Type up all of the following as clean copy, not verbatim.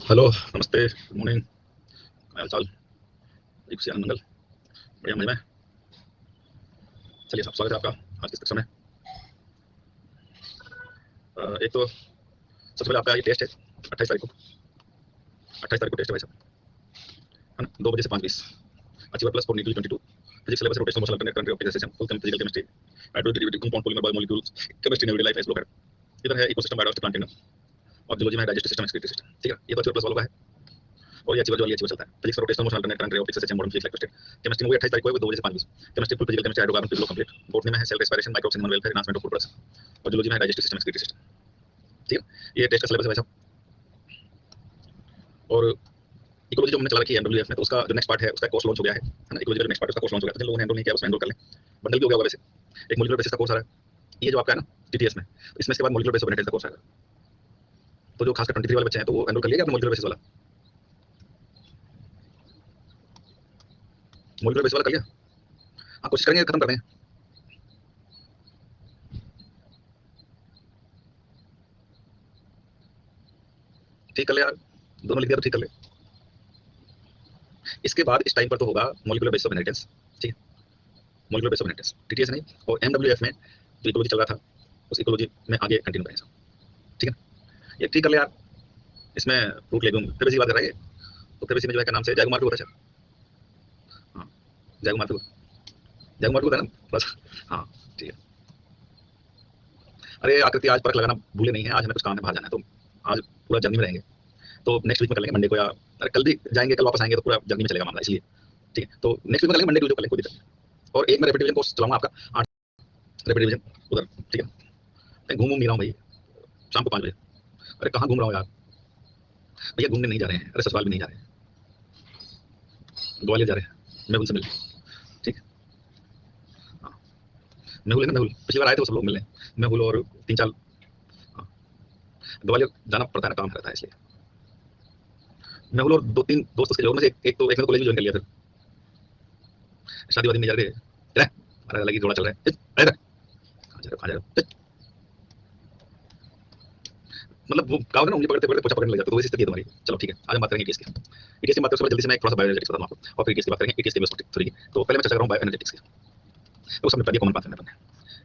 Hello, नमस्ते, good morning. क्या हाल चाल? एक से आनंद मंगल, बढ़िया मजे में। चलिए साहब, स्वागत है आपका आज की इस कक्षा में। एक तो सबसे पहले आपका ये टेस्ट है 28 तारीख को टेस्ट है भाई साहब, है ना? 2 बजे से 5:20 achiever plus for NEET 22 physics syllabus rotational motion alternate current optical system full physical chemistry hydroderivative compound polymer biomolecules chemistry in everyday life explore. इधर है इकोसिस्टम बायोलॉजी प्लांट किंगडम और जूलॉजी में डाइजेस्टिव सिस्टम एक्सक्रीटरी सिस्टम। ठीक है, ये तो achiever plus वालों का है। और ये अचीवर जो वाली अचीवर चलता है physics rotational motion alternate current optical system modern physics electricity chemistry में 28 तारीख को है 2 बजे से 5:20 chemistry full physical chemistry hydrocarbon physical complete. Botany में है cell respiration microbes animal welfare enhancement of food products और जूलॉजी में है डाइजेस्टिव सिस्टम एक्सक्रीटरी सिस्टम। ठीक है, ये टेस्ट का सिलेबस है भाई साहब। और इकोलॉजी जो हमने चला रखी है एनडब्ल्यूएफ में, तो उसका जो नेक्स्ट पार्ट है उसका कोर्स लॉन्च हो गया है ना? इकोलॉजी का नेक्स्ट पार्ट उसका कोर्स लॉन्च हो गया है, तो जिन लोगों ने एनरोल नहीं किया उसमें एनरोल कर लें। बंडल भी हो गया होगा वैसे। एक मॉलिक्यूलर बेसिस का कोर्स आ रहा है, ये जो आपका है ना टीटीएस में, इसमें इसके बाद मॉलिक्यूलर बेसिस ऑफ का कोर्स आएगा। तो जो खासकर 23 वाले बच्चे हैं तो वो एनरोल कर लिया आपने मॉलिक्यूलर बेसिस वाला? मॉलिक्यूलर बेसिस वाला कर लिया? हाँ, कोशिश करेंगे खत्म कर दें। ठीक कर ले यार, दोनों लिख दिया तो ठीक कर ले। इसके बाद इस टाइम पर तो होगा मॉलिक्यूलर बेसिस ऑफ इनहेरिटेंस। ठीक है, molecular basis of inheritance TTS नहीं। और एमडब्ल्यूएफ में जो इकोलॉजी चल रहा था उस इकोलॉजी में आगे कंटिन्यू करें सब। ठीक है, ये ठीक कर ले यार। इसमें फ्रूट लेगूम फिर इसी बात कर रहा है ये। तो फिर इसी में जो है क्या नाम से जयकुमार भी होता है। हाँ, जयकुमार भी होता है ना बस। हाँ, ठीक है। अरे आकृति, आज परख लगाना भूले नहीं है, आज हमें कुछ काम है, बाहर जाना है, तो आज पूरा जर्नी में रहेंगे। तो नेक्स्ट वीक में कर लेंगे मंडे को, या अरे कल भी जाएंगे, कल वापस आएंगे, तो पूरा जर्नी में चलेगा मामला, इसलिए ठीक है। तो नेक्स्ट वीक में कर लेंगे, मंडे ट्यूजडे कर लेंगे, कोई दिक्कत नहीं। और एक मैं रैपिड रिवीजन कोर्स चलाऊंगा आपका 8 रैपिड रिवीजन उधर। ठीक है, मैं घूम नहीं रहा हूँ भाई, शाम को 5 बजे। अरे कहाँ घूम रहा हूँ यार भैया, घूमने नहीं जा रहे हैं, अरे ससुराल भी नहीं जा रहे हैं, ग्वालियर जा रहे हैं मेहुल से मिलने। ठीक है, हाँ, मेहुल है ना, मेहुल पिछली बार आए थे वो सब लोग मिलने, मेहुल और 3-4। हाँ, ग्वालियर जाना पड़ता है ना, काम रहता है इसलिए। मेहुल और 2-3 दोस्त उसके जोड़ में से एक तो एक ने तो कॉलेज में ज्वाइन कर लिया, फिर शादी वादी में जा रहे थे। अरे अलग ही जोड़ा चल रहा है। अरे खा जा मतलब वो गाँव में ना उंगली पकड़ते पकड़ते पोछा पकड़ने लग जाते, तो वैसी स्थिति है तुम्हारी। चलो ठीक है, आज हम बात करेंगे ईटीएस की। ईटीएस की बात करते जल्दी से मैं थोड़ा सा बायोएनर्जेटिक्स बताऊँ आपको, और फिर ईटीएस की बात करेंगे, ईटीएस की थ्योरी की। तो पहले मैं चर्चा कर रहा हूँ बायोएनर्जेटिक्स की। तो सब निपटा दिया कॉमन पाथवे में,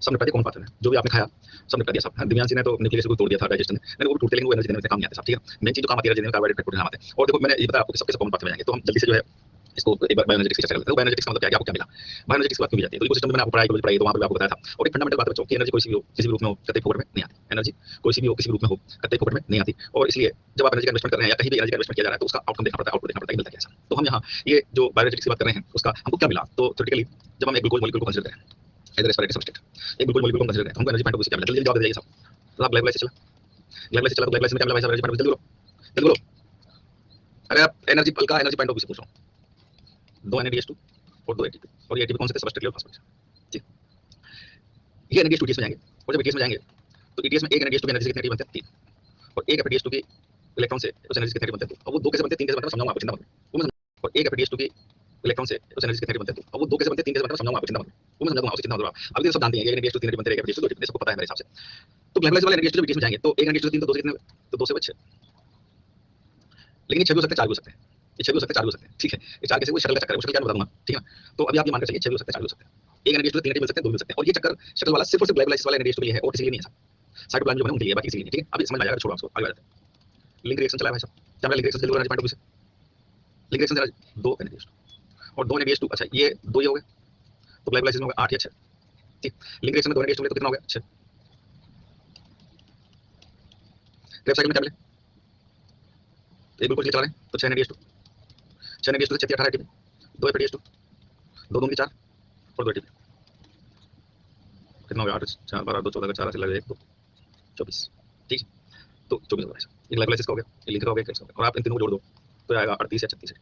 सब निपटा दिया कॉमन पाथवे में, जो भी आपने खाया सब निपटा दिया सब। दिव्यांशी ने तो न्यूक्लियस को तोड़ दिया था डाइजेशन में, नहीं वो भी टूटते, लेकिन वो एनर्जी देने में काम नहीं आता सब। ठीक है, मेन चीज जो काम आती है एनर्जी देने में कार्बोहाइड्रेट प्रोटीन आते हैं। और देखो मैंने ये बताया आपको सबके सब कॉमन पाथवे में जाएंगे, तो हम जल्दी से जो है इसको एक बार बायोएनर्जेटिक्स की चर्चा कर लेते हैं। बायोएनर्जेटिक्स का मतलब क्या है, आपको क्या मिला? बायोएनर्जेटिक्स की बात क्यों की जाती है? तो इकोसिस्टम में मैंने आपको पढ़ाई तो वहां पर आपको बताया था। और एक फंडामेंटल बात है बच्चों की, एनर्जी कोई सी भी हो, किसी भी रूप में हो, कतई फोकट में नहीं आती। एनर्जी कोई सी भी हो, किसी भी रूप में हो, कतई फोकट में नहीं आती। और इसलिए जब आप एनर्जी का इन्वेस्टमेंट कर रहे हैं या कहीं भी एनर्जी का इन्वेस्टमेंट किया जा रहा है, तो उसका आउटकम देखना पड़ता है, आउटपुट देखना पड़ता है, मिलता कैसा। तो हम यहाँ ये जो बायोएनर्जेटिक्स की बात कर रहे हैं उसका हमको क्या मिला? तो थ्योरेटिकली जब हम एक ग्लूकोज मॉलिक्यूल को कंसीडर करें एज रेस्पिरेटरी सबस्टेट, एक ग्लूकोज मॉलिक्यूल को कंसीडर करें, हमको एनर्जी पॉइंट ऑफ व्यू से क्या मिला? जल्दी जवाब दे दीजिए सब। तो आप ग्लाइकोलाइसिस चला, ग्लाइकोलाइसिस चला, तो ग्लाइकोलाइसिस में क्या मिला भाई साहब? एनर्जी पॉइंट ऑफ व्यू, जल्दी बोलो जल्दी बोलो। अरे आप एनर्जी का एनर्जी पॉइंट ऑफ व्यू से पूछ रहा हूँ। 2 NADH2 और 2 ATP, और ये ATP कौन से थे? Substrate level phosphorylation. ठीक, ये NADH2 ETS में जाएंगे, और जब ETS में जाएंगे तो ETS में एक NADH2 की एनर्जी से कितने बनते हैं? 3। और एक FADH2 की इलेक्ट्रॉन से उस एनर्जी कितने बनते हैं? और वो दो कैसे बनते हैं, 3 कैसे बनते हैं, समझाऊंगा आपको, चिंता मत करो। वो मैं समझाऊंगा। और एक FADH2 की इलेक्ट्रॉन से उस एनर्जी कितने बनते हैं? और वो दो कैसे बनते हैं, 3 कैसे बनते हैं, समझाऊंगा आपको, चिंता मत करो। वो मैं समझाऊंगा, चिंता मत करो। अभी तो सब जानते हैं ये NADH2 3 बनते हैं, FADH2 2 सबको पता है मेरे हिसाब से। तो ग्लाइकोलाइसिस वाले NADH2 जब ETS में जाएंगे तो एक NADH2 3 तो 2 से कितने? तो 2 से 6। लेकिन ये 6 भी हो सकते हैं, 4 भी हो सकते हैं। ये 6 भी हो सकते हैं, 4 भी हो सकते हैं। ठीक है, ये 4 कैसे? वो शटल का चक्कर है, वो शटल क्या बता दूंगा। ठीक है, तो अभी आप ये मान कर चलिए 6 भी हो सकते हैं, 4 भी हो सकते हैं। एक NADH2 3 मिल सकते हैं, 2 मिल सकते हैं। और ये चक्कर शटल वाला सिर्फ और सिर्फ ग्लाइकोलाइसिस वाले NADH2 के लिए है, और किसी के लिए नहीं है साहब। साइटोप्लाज्म जो है उनके लिए, बाकी किसी के लिए नहीं। ठीक है, अभी समझ में आ जाएगा, छोड़ो उसको, आगे बढ़ते हैं। लिंक रिएक्शन चला है भाई साहब, क्या मैं लिंक रिएक्शन जल्दी एनर्जी पॉइंट ऑफ व्यू से? लिंक रिएक्शन जरा 2 NADH2 और 2 NADH2, अच्छा ये 2 ही हो गए, तो ग्लाइकोलाइसिस में हो गया 8 या 6। ठीक, लिंक रिएक्शन में 2 NADH2 तो कितना हो गया? 6। क्रेब साइकिल में क्या मिले? एक ग्लूकोज चला रहे हैं तो 6 NADH2, 6 NADH2 से 6 18 ATP, 2 FADH2, 2 2 4 और 2 ATP, कितना हो गया? 8 4 12 2 14 4 से लगे 1 2 24। ठीक है, तो 24 हो गया। ये ग्लाइकोलाइसिस का हो गया, ये लिंक का हो गया, क्रेब्स का हो गया। और आप इन तीनों को जोड़ दो तो आएगा 38 या 36।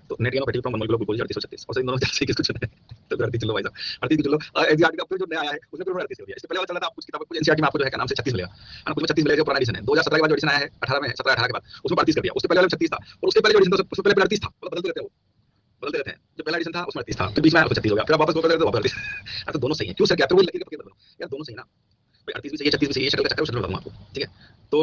तो net gain of ATP from 1 molecular glucose 38 और 36, और सही दोनों 36 कुछ नहीं है। तो 38 चलो भाई साहब, 38 चलो। एनसीईआरटी का जो नया आया है उसमें फिर 38 हो गया। इससे पहले वाला चल रहा था, आप कुछ किताब कुछ एनसीईआरटी में आपको जो है क्या नाम से 36 मिलेगा, है ना? कुछ में 36 मिलेगा, जो पुराना एडिशन है 2017 के बाद जो एडिशन आया है 18 में, 17 18 के बाद उसमें 32 कर दिया। उससे पहले वाला 36 था, और उसके पहले जो एडिशन था उसमें पहले 38 था। मतलब बदलते रहते हैं वो, बदलते रहते हैं। जो पहला एडिशन था उसमें 38 था, फिर बीच में आया तो 36 हो गया, फिर आप वापस go करते तो वापस 38। तो दोनों सही है, क्यों सर? क्या फिर वही लकीर पकड़ दो यार, दोनों सही है ना भाई। 38 भी सही है, 36 भी सही है, शक्ल का चक्कर शक्ल बताऊंगा आपको। ठीक है, तो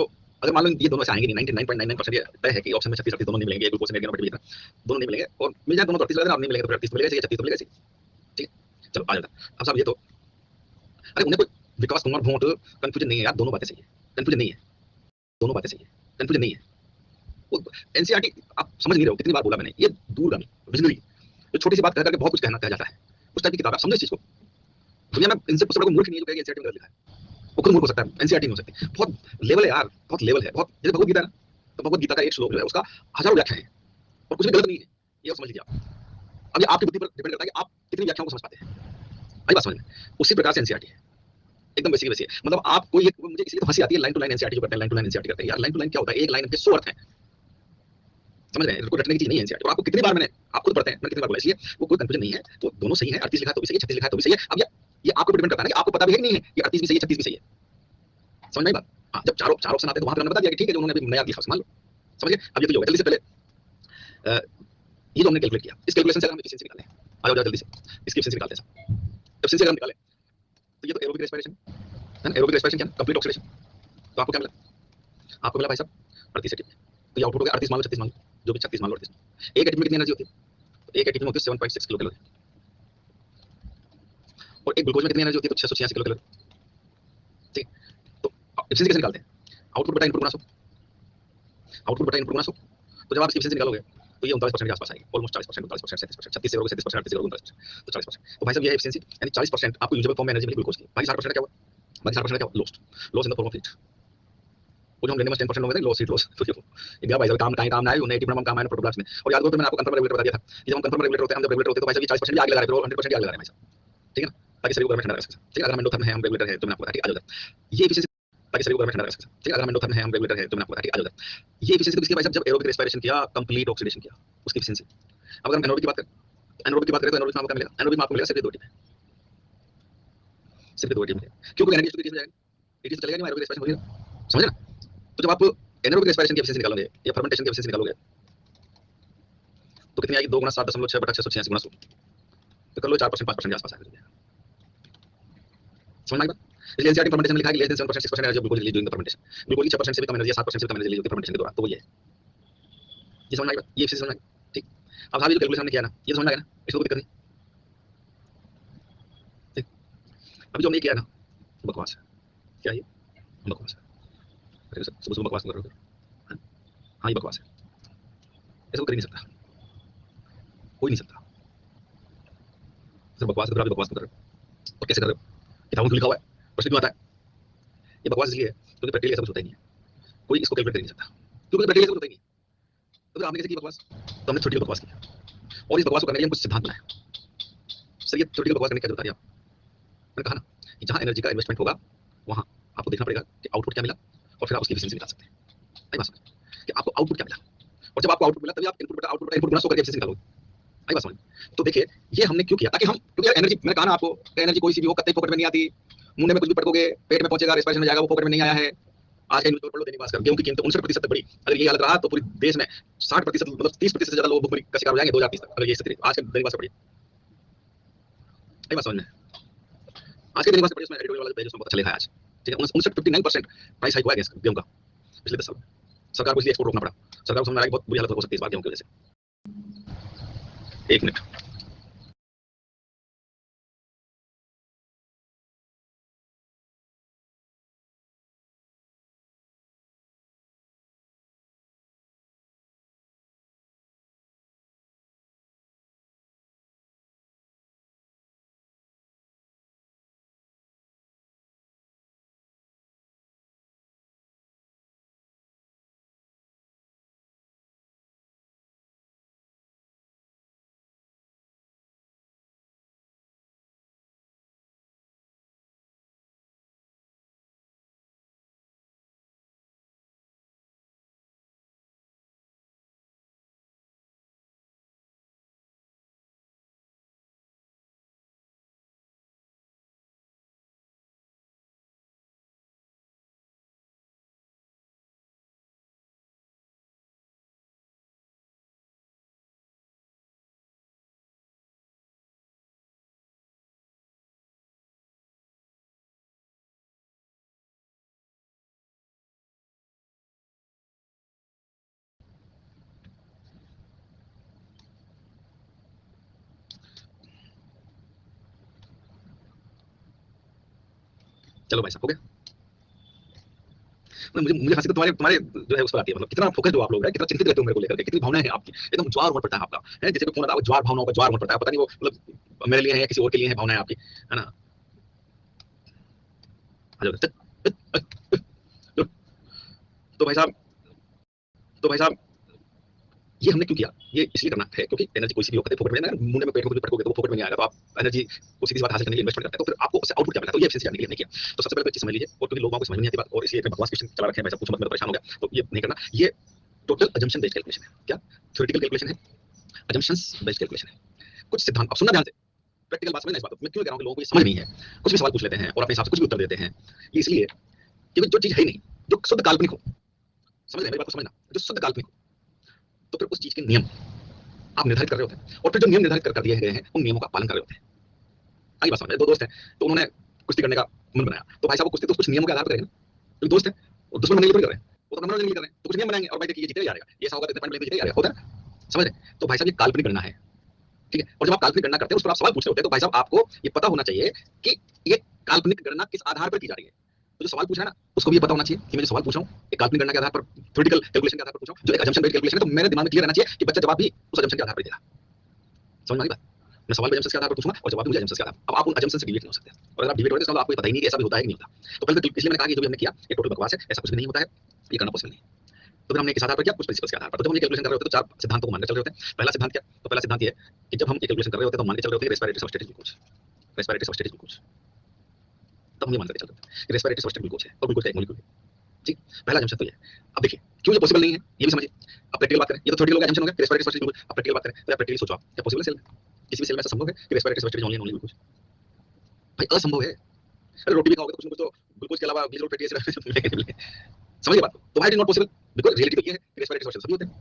अगर मान लो ये दोनों ऐसे आएंगे नहीं, 99.99% ये तय है कि ऑप्शन में 36 38 दोनों नहीं मिलेंगे, ग्लूकोज में भी दोनों नहीं मिलेंगे, और मिल जाए दोनों तो 38 लग रहा है, नहीं मिलेंगे तो 38 मिलेगा, 36 तो मिलेगा। ठीक है, चलो आ जाता है। अब साहब ये तो, अरे उन्हें कोई विकास कुमार भोट कंफ्यूजन नहीं है यार, दोनों बातें सही है, कंफ्यूजन नहीं है, दोनों बातें सही है, कंफ्यूजन नहीं है। वो एनसीईआरटी आप समझ नहीं रहे हो, कितनी बार बोला मैंने, ये दूरगामी विजनरी, जो छोटी सी बात कह करके बहुत कुछ कहना कहा जाता है, उस टाइप की किताब, आप समझो इस चीज को। दुनिया में इनसे सबसे बड़ा मूर्ख नहीं है जो कहेगा एनसीईआरटी में गलत लिखा है, वो खुद मूर्ख हो सकता है, एनसीईआरटी नहीं हो सकती। बहुत लेवल है यार, बहुत लेवल है, बहुत, जैसे भगवत गीता है ना, तो भगवत गीता का एक श्लोक जो है उसका हजारों व्याख्या है, और कुछ भी गलत नहीं है, ये समझ लीजिए आप। अब ये आपकी बुद्धि पर डिपेंड करता है कि आप कितनी व्याख्याओं को समझ पाते हैं, आई बात समझ में। उसी प्रकार से एनसीईआरटी है, एकदम वैसी वैसी है। मतलब आपको ये, मुझे इसलिए तो हंसी आती है लाइन टू लाइन एनसीईआरटी जो करते हैं, लाइन टू लाइन एनसीईआरटी करते हैं यार, लाइन टू लाइन क्या होता है, एक लाइन के 100 अर्थ हैं, समझ रहे हैं, इसको रटने की चीज नहीं है एनसीईआरटी। और आपको कितनी बार मैंने, आप खुद पढ़ते हैं, मैंने कितनी बार बोला, इसलिए वो कोई कंफ्यूजन नहीं है, तो दोनों सही है, 38 लिखा है तो भी सही है, 36 लिखा है तो भी सही है। अब ये आपको डिपेंड करता है ना कि आपको पता भी है कि नहीं है कि 38 भी सही है, 36 भी सही है, समझ में आई बात। हाँ, जब चार ऑप्शन आते हैं तो वहां पे हमने बता दिया कि ठीक है, जो उन्होंने अभी नया लिखा मान लो, समझिए। अब ये तो होगा, जल्दी से पहले ये जो हमने कैलकुलेट किया, इस कैलकुलेशन से हम एफिशिएंसी निकालें, आ जाओ जल्दी से इसकी एफिशिएंसी निकालते हैं। एफिशिएंसी अगर हम निकालें तो ये तो एरोबिक रेस्पिरेशन है ना, एरोबिक रेस्पिरेशन क्या, कंप्लीट ऑक्सीडेशन, तो आपको क्या मिला, आपको मिला भाई साहब 38 एटीपी, तो ये आउटपुट हो गया 38 मान लो, 36 मान लो, जो भी 36 मान लो, 38 एक एटीपी में कितनी एनर्जी होती है, तो एक एटीपी में होती है 7.6 किलो कैलोरी, और एक ग्लूकोज में कितनी एनर्जी होती है, तो 686 किलो कैलोरी। ठीक, तो एफिशिएंसी कैसे निकालते हैं, आउटपुट बटा इनपुट गुना 100, आउटपुट बटा इनपुट गुना 100, तो जब आप इसकी एफिशिएंसी निकालोगे तो ये 39% के आसपास आएगी, ऑलमोस्ट 40%, 39%, 37%, 36 से 37%, 38 से 39%, तो 40%। तो भाई साहब ये है एफिशिएंसी, यानी 40% आपको यूजेबल फॉर्म में एनर्जी मिली ग्लूकोज की, बाकी 60% क्या हुआ, बाकी 60% क्या हुआ, lost, loss in the form of heat. वो जो हम लेने में 10% लोगे लॉस हीट लॉस, तो ये गया भाई साहब, काम कहीं काम ना आए, उन्हें 80 काम आए प्रोडक्ट्स में। और याद करो तो मैंने आपको कंफर्म रेगुलेटर बता दिया था कि जब हम कंफर्म रेगुलेटर होते हैं, हम जब रेगुलेटर होते हैं तो भाई साहब ये 40% भी आग लगा रहे हैं, 100% भी आग लगा रहे हैं भाई साहब, ठीक है ना, ताकि शरीर को गर्म ठंडा रख सके। ठीक है, अगर हम एंडोथर्म है, हम रेगुलेटर है, तो मैंने आपको बताया, ठीक है, आ जाओ, ये एफिशिएंसी ताकि शरीर को गर्म ठंडा रख सके। ठीक है, अगर हम एंडोथर्म है, हम रेगुलेटर है, तो मैंने आपको बताया, ठीक है, आ जाओ, ये एफिशिएंसी तो किसकी भाई साहब, जब एरोबिक रेस्पिरेशन किया, कंप्लीट ऑक्सीडेशन किया, उसकी एफिशिएंसी। अब अगर हम एनोबिक की बात करें, एनोबिक की बात करें तो एनोबिक में आपको क्या मिलेगा, एनोबिक में आपको मिलेगा सिर्फ 2 टीम, सिर्फ 2 टीम है, क्योंकि एनर्जी स्टोरेज हो जाएगा, इट इज चलेगा नहीं, एरोबिक रेस्पिरेशन हो जाएगा, समझे ना। तो जब आप एनोबिक रेस्पिरेशन की एफिशिएंसी निकालोगे या फर्मेंटेशन की एफिशिएंसी निकालोगे तो कितनी आएगी, 2 गुना 7.6 बटा 686 गुना 100, तो कर लो 4% 5% के आसपास आएगा, समझ में आई बात। इसलिए एनसीईआरटी फर्मेंटेशन में लिखा है कि less than 7% 6% energy glucose release during the fermentation, glucose की 6% से भी कम एनर्जी या 7% से भी कम एनर्जी रिलीज होती है फर्मेंटेशन के दौरान, तो वो ये है, ये समझ में आई बात, ये एफिशिएंसी समझ में आई। ठीक, अब साहब ये जो कैलकुलेशन हमने किया ना, ये समझ में आ गया ना, इसको कोई दिक्कत नहीं। ठीक, अभी जो हमने किया ना, बकवास है, क्या ये बकवास है, अरे सुबह सुबह बकवास कर रहे हो, हाँ ये बकवास है, इसको कर ही नहीं सकता, कोई नहीं सकता, सिर्फ बकवास कर रहे हो, बकवास कर रहे हो, और कैसे कर रहे हो, किताबों में लिखा हुआ है, प्रश्न क्यों आता है, ये बकवास इसलिए है क्योंकि प्रैक्टिकली ऐसा कुछ होता ही नहीं है, कोई इसको कैलकुलेट कर नहीं सकता, क्योंकि प्रैक्टिकली ऐसा कुछ होता ही नहीं है। तो आपने कैसे की बकवास, तो हमने थ्योरेटिकल बकवास की, और इस बकवास को करने के लिए हम कुछ सिद्धांत बनाए। सर ये थ्योरेटिकल बकवास करने की क्या जरूरत है, मैंने कहा ना कि जहाँ एनर्जी का इन्वेस्टमेंट होगा वहाँ आपको देखना पड़ेगा कि आउटपुट क्या मिला, और फिर आप उसकी एफिशिएंसी निकाल सकते हैं, आई बात समझ कि आपको आउटपुट क्या मिला, और जब आपको आउटपुट मिला तभी आप इनपुट गुना 100 करके एफिशिएंसी निकालोगे, आई बात समझ। तो देखिए ये हमने क्यों किया, ताकि हम, क्योंकि यार एनर्जी, मैंने कहा ना आपको, एनर्जी कोई सी भी हो, कतई पॉकेट में नहीं आती, मुंह में कुछ भी पटकोगे पेट में पहुंचेगा, रेस्पिरेशन में जाएगा, वो पॉकेट में नहीं आया है। आज का न्यूज़ पेपर पढ़ लो, दैनिक भास्कर, गेहूं की कीमत 59% तक बढ़ी, अगर ये हालत रहा तो पूरे देश में 60%, मतलब 30% से ज्यादा लोग भुखमरी का शिकार हो जाएंगे 2030 तक, अगर ये स्थिति आज के दैनिक भास्कर पढ़िए, आई बात समझ में। आज के दैनिक भास्कर पढ़िए, उसमें एडिटोरियल वाला पेज, उसमें पता चलेगा आज, ठीक है, 59 प्राइस हाइक हुआ है गेहूं का पिछले 10 साल में, सरकार को इसलिए एक्सपोर्ट रोकना पड़ा, सरकार को समझ में आया कि बहुत बुरी हालत हो सकती है इस बार गेहूं की वजह से। 1 मिनट। चलो भाई साहब हो गया। मुझे मुझे हंसी तो तुम्हारे तुम्हारे जो है उस पर आती है, मतलब कितना फोकस हो आप लोग है, कितना चिंतित रहते हो मेरे को लेकर के, कितनी भावनाएं हैं आपकी, एकदम ज्वार उमड़ पड़ता है आपका, है जैसे कोई फोन आता है ज्वार, भावनाओं का ज्वार उमड़ पड़ता है, पता नहीं वो मतलब मेरे लिए है या किसी और के लिए है भावनाएं आपकी, है ना। आ जाओ। तो भाई साहब, तो भाई साहब ये हमने क्यों किया, ये इसलिए करना है क्योंकि एनर्जी कोई सी भी होती है फोकट में ना, मुंडे में पेट में कुछ पटकोगे तो वो फोकट में नहीं आएगा, तो आप एनर्जी को सीधी बात हासिल करने के लिए इन्वेस्टमेंट करते हैं, तो फिर आपको उससे आउटपुट क्या मिलता है, तो ये एफिशिएंसी जानने के लिए हमने किया। तो सबसे पहले तो एक चीज समझ लीजिए, और क्योंकि लोगों को समझ नहीं आती बात, और इसलिए इतने बकवास क्वेश्चन चला रखे हैं भाई साहब, पूछो मत, मैं तो परेशान हो गया, तो ये नहीं करना। ये टोटल अजम्पशन बेस्ड कैलकुलेशन है, क्या थ्योरेटिकल कैलकुलेशन है, अजम्पशंस बेस्ड कैलकुलेशन है। कुछ सिद्धांत आप सुनना ध्यान से, प्रैक्टिकल बात समझना, इस बात मैं क्यों कह रहा हूं कि लोगों को ये समझ नहीं है, कुछ भी सवाल पूछ लेते हैं और अपने हिसाब से कुछ भी उत्तर देते हैं, ये इसलिए क्योंकि जो चीज है नहीं, जो शुद्ध काल्पनिक हो, समझ रहे हैं मेरी बात को, समझना, जो शुद्ध काल्पनिक हो, तो फिर उस चीज के नियम आप निर्धारित कर रहे होते हैं, और फिर जो नियम निर्धारित कर दिए गए हैं उन नियमों का पालन कर रहे होते हैं। आई बात समझ में, दो दोस्त हैं तो उन्होंने कुश्ती करने का मन बनाया, तो भाई साहब कुश्ती तो कुछ नियमों के आधार पर करेंगे ना, तो दोस्त है और दुश्मन बनने के लिए कर रहे हैं, वो तो मनोरंजन के लिए कर रहे हैं, तो कुछ नियम बनाएंगे और भाई देखिए ये जीतेगा जाएगा, ये ऐसा होगा इतने पॉइंट लेके जीतेगा जाएगा, होता है, समझ रहे। तो भाई साहब ये काल्पनिक गणना है, ठीक है, और जब आप काल्पनिक गणना करते हैं उस पर आप सवाल पूछ रहे होते हैं, तो भाई साहब आपको ये पता होना चाहिए कि ये काल्पनिक गणना किस आधार पर की जा रही है, तो जो सवाल पूछ रहा है ना उसको भी ये पता होना चाहिए कि मैं जो सवाल पूछ रहा हूँ एक काल्पनिक गणना के आधार पर, थ्योरेटिकल कैलकुलेशन के आधार पर पूछ रहा हूँ, जो एक अजम्पशन बेस्ड कैलकुलेशन है, तो मेरे दिमाग में क्लियर रहना चाहिए कि बच्चा जवाब भी उस अजम्पशन के आधार पर देगा। समझ में आ गई बात, मैं सवाल भी अजम्पशन के आधार पर पूछूंगा और जवाब भी मुझे अजम्पशन के आधार पर, अब आप उन अजम्पशन से डिवीट नहीं हो सकते, और अगर आप डिवीट हो रहे हो तो आपको पता ही नहीं कि ऐसा भी होता है कि नहीं होता, तो पहले तो इसलिए मैंने कहा कि जो भी हमने किया ये टोटल बकवास है, ऐसा कुछ भी नहीं होता है, ये करना पॉसिबल नहीं। तो फिर हमने किस आधार पर किया, कुछ प्रिंसिपल्स के आधार पर, तो जब हम ये कैलकुलेशन कर रहे होते हैं तो चार सिद्धांतों को मानकर चल रहे होते हैं। पहला सिद्धांत क्या, तो पहला सिद्धांत ये है कि जब हम ये कैलकुलेशन कर रहे होते हैं तो मान के चल रहे होते हैं respiratory substrate glucose, respiratory substrate glucose, तब हम ये मान करके चल रहे हैं कि रेस्पिरेटरी सबस्टेट ग्लूकोज है और ग्लूकोज का एक मॉलिक्यूल है, ठीक, पहला अजम्पशन तो ये है। अब देखिए क्यों ये पॉसिबल नहीं है ये भी समझिए, अब प्रैक्टिकल बात करें, ये तो थ्योरेटिकल हो गया, अजम्पशन हो गया, रेस्पिरेटरी सबस्टेट ग्लूकोज, अब प्रैक्टिकल बात करें तो आप प्रैक्टिकली सोचो, आप क्या पॉसिबल है सेल में, किसी भी सेल में ऐसा संभव है कि respiratory substrate only only glucose, भाई असंभव है। अरे रोटी भी खाओगे तो कुछ ना कुछ तो ग्लूकोज के अलावा ग्लिसरॉल फैटी एसिड मिलेंगे, समझिए बात, तो भाई it is not possible, because reality तो ये है कि रेस्पिरेटरी सबस्टेट सभी होते हैं।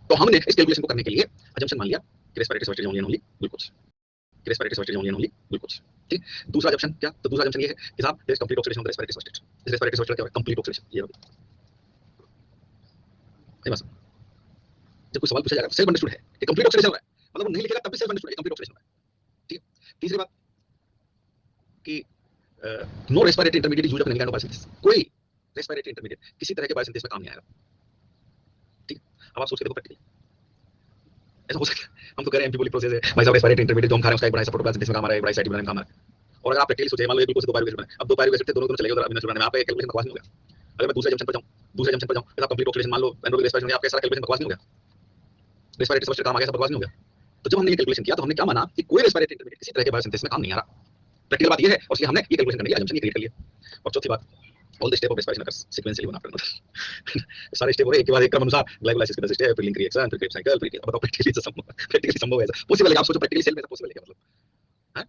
तो हमने इस कैलकुलेशन को करने के लिए अजम्पशन मान लिया कि respiratory substrate only only glucose, respiratory substrate only only glucose, ठीक। दूसरा अजम्पशन क्या, तो दूसरा अजम्पशन ये है कि साहब there is complete oxidation of the respiratory substrate, इस रेस्पिरेटरी सबस्टेट क्या है, कंप्लीट ऑक्सीडेशन, ये हो गया, बस। जब कोई सवाल पूछा जाएगा सेल्फ अंडरस्टूड है कि कंप्लीट ऑक्सीडेशन हो रहा है, मतलब वो नहीं लिखेगा तब भी सेल्फ अंडरस्टूड है कंप्लीट ऑक्सीडेशन हो रहा है, ठीक है। तीसरी बात कि no respiratory intermediate use of any kind of biosynthesis, कोई रेस्पिरेटरी इंटरमीडिएट किसी तरह के बायोसिंथेसिस में काम नहीं आएगा, ठीक। अब आप सोच के देखो प्रैक्टिकली ऐसा हो सकता है, हम तो कह रहे हैं एम्फिबोलिक प्रोसेस है भाई साहब, रेस्पिरेटरी इंटरमीडिएट जो हम खा रहे हैं उसका एक बड़ा हिस्सा प्रोटोप्लाज्म में काम आ रहा है, बड़ा हिस्सा बनाने में काम आ रहा है, और अगर आप प्रैक्टिकली सोचिए मान लो एक ग्लूकोज से दो पायरुवेट एसिड बने, अब दो पायरुवेट एसिड थे दोनों चले गए उधर अमीनो एसिड बनाने में, आप एक कैलकुलेशन बकवास नहीं हो गया। अगर मैं दूसरे जंक्शन पर जाऊं, दूसरे जंक्शन पर जाऊं फिर आप कंप्लीट ऑक्सीडेशन मान लो एनरोबिक रेस्पिरेशन, आपका सारा कैलकुलेशन बकवास नहीं हो गया, रेस्पिरेटरी सबस्टेट काम आ गया, सब बकवास नहीं हो गया। तो जब हमने ये कैलकुलेशन किया तो हमने क्या माना कि कोई रेस्पिरेटरी इंटरमीडिएट किसी तरह के बायोसिंथेसिस में काम नहीं आ रहा, प्रैक्टिकल बात ये है, और इसलिए हमने ये कैलकुलेशन करने की अजम्पशन ये क्रिएट कर लिया। और चौथी बात, all the step of respiration occurs sequentially one after another, सारे स्टेप हो रहे हैं एक के बाद एक क्रम अनुसार, ग्लाइकोलाइसिस के 10 स्टेप, फिर लिंक रिएक्शन, फिर क्रेब्स साइकिल, फिर बताओ प्रैक्टिकली संभव है ऐसा पॉसिबल है, आप सोचो प्रैक्टिकली सेल में ऐसा पॉसिबल है क्या, मतलब है।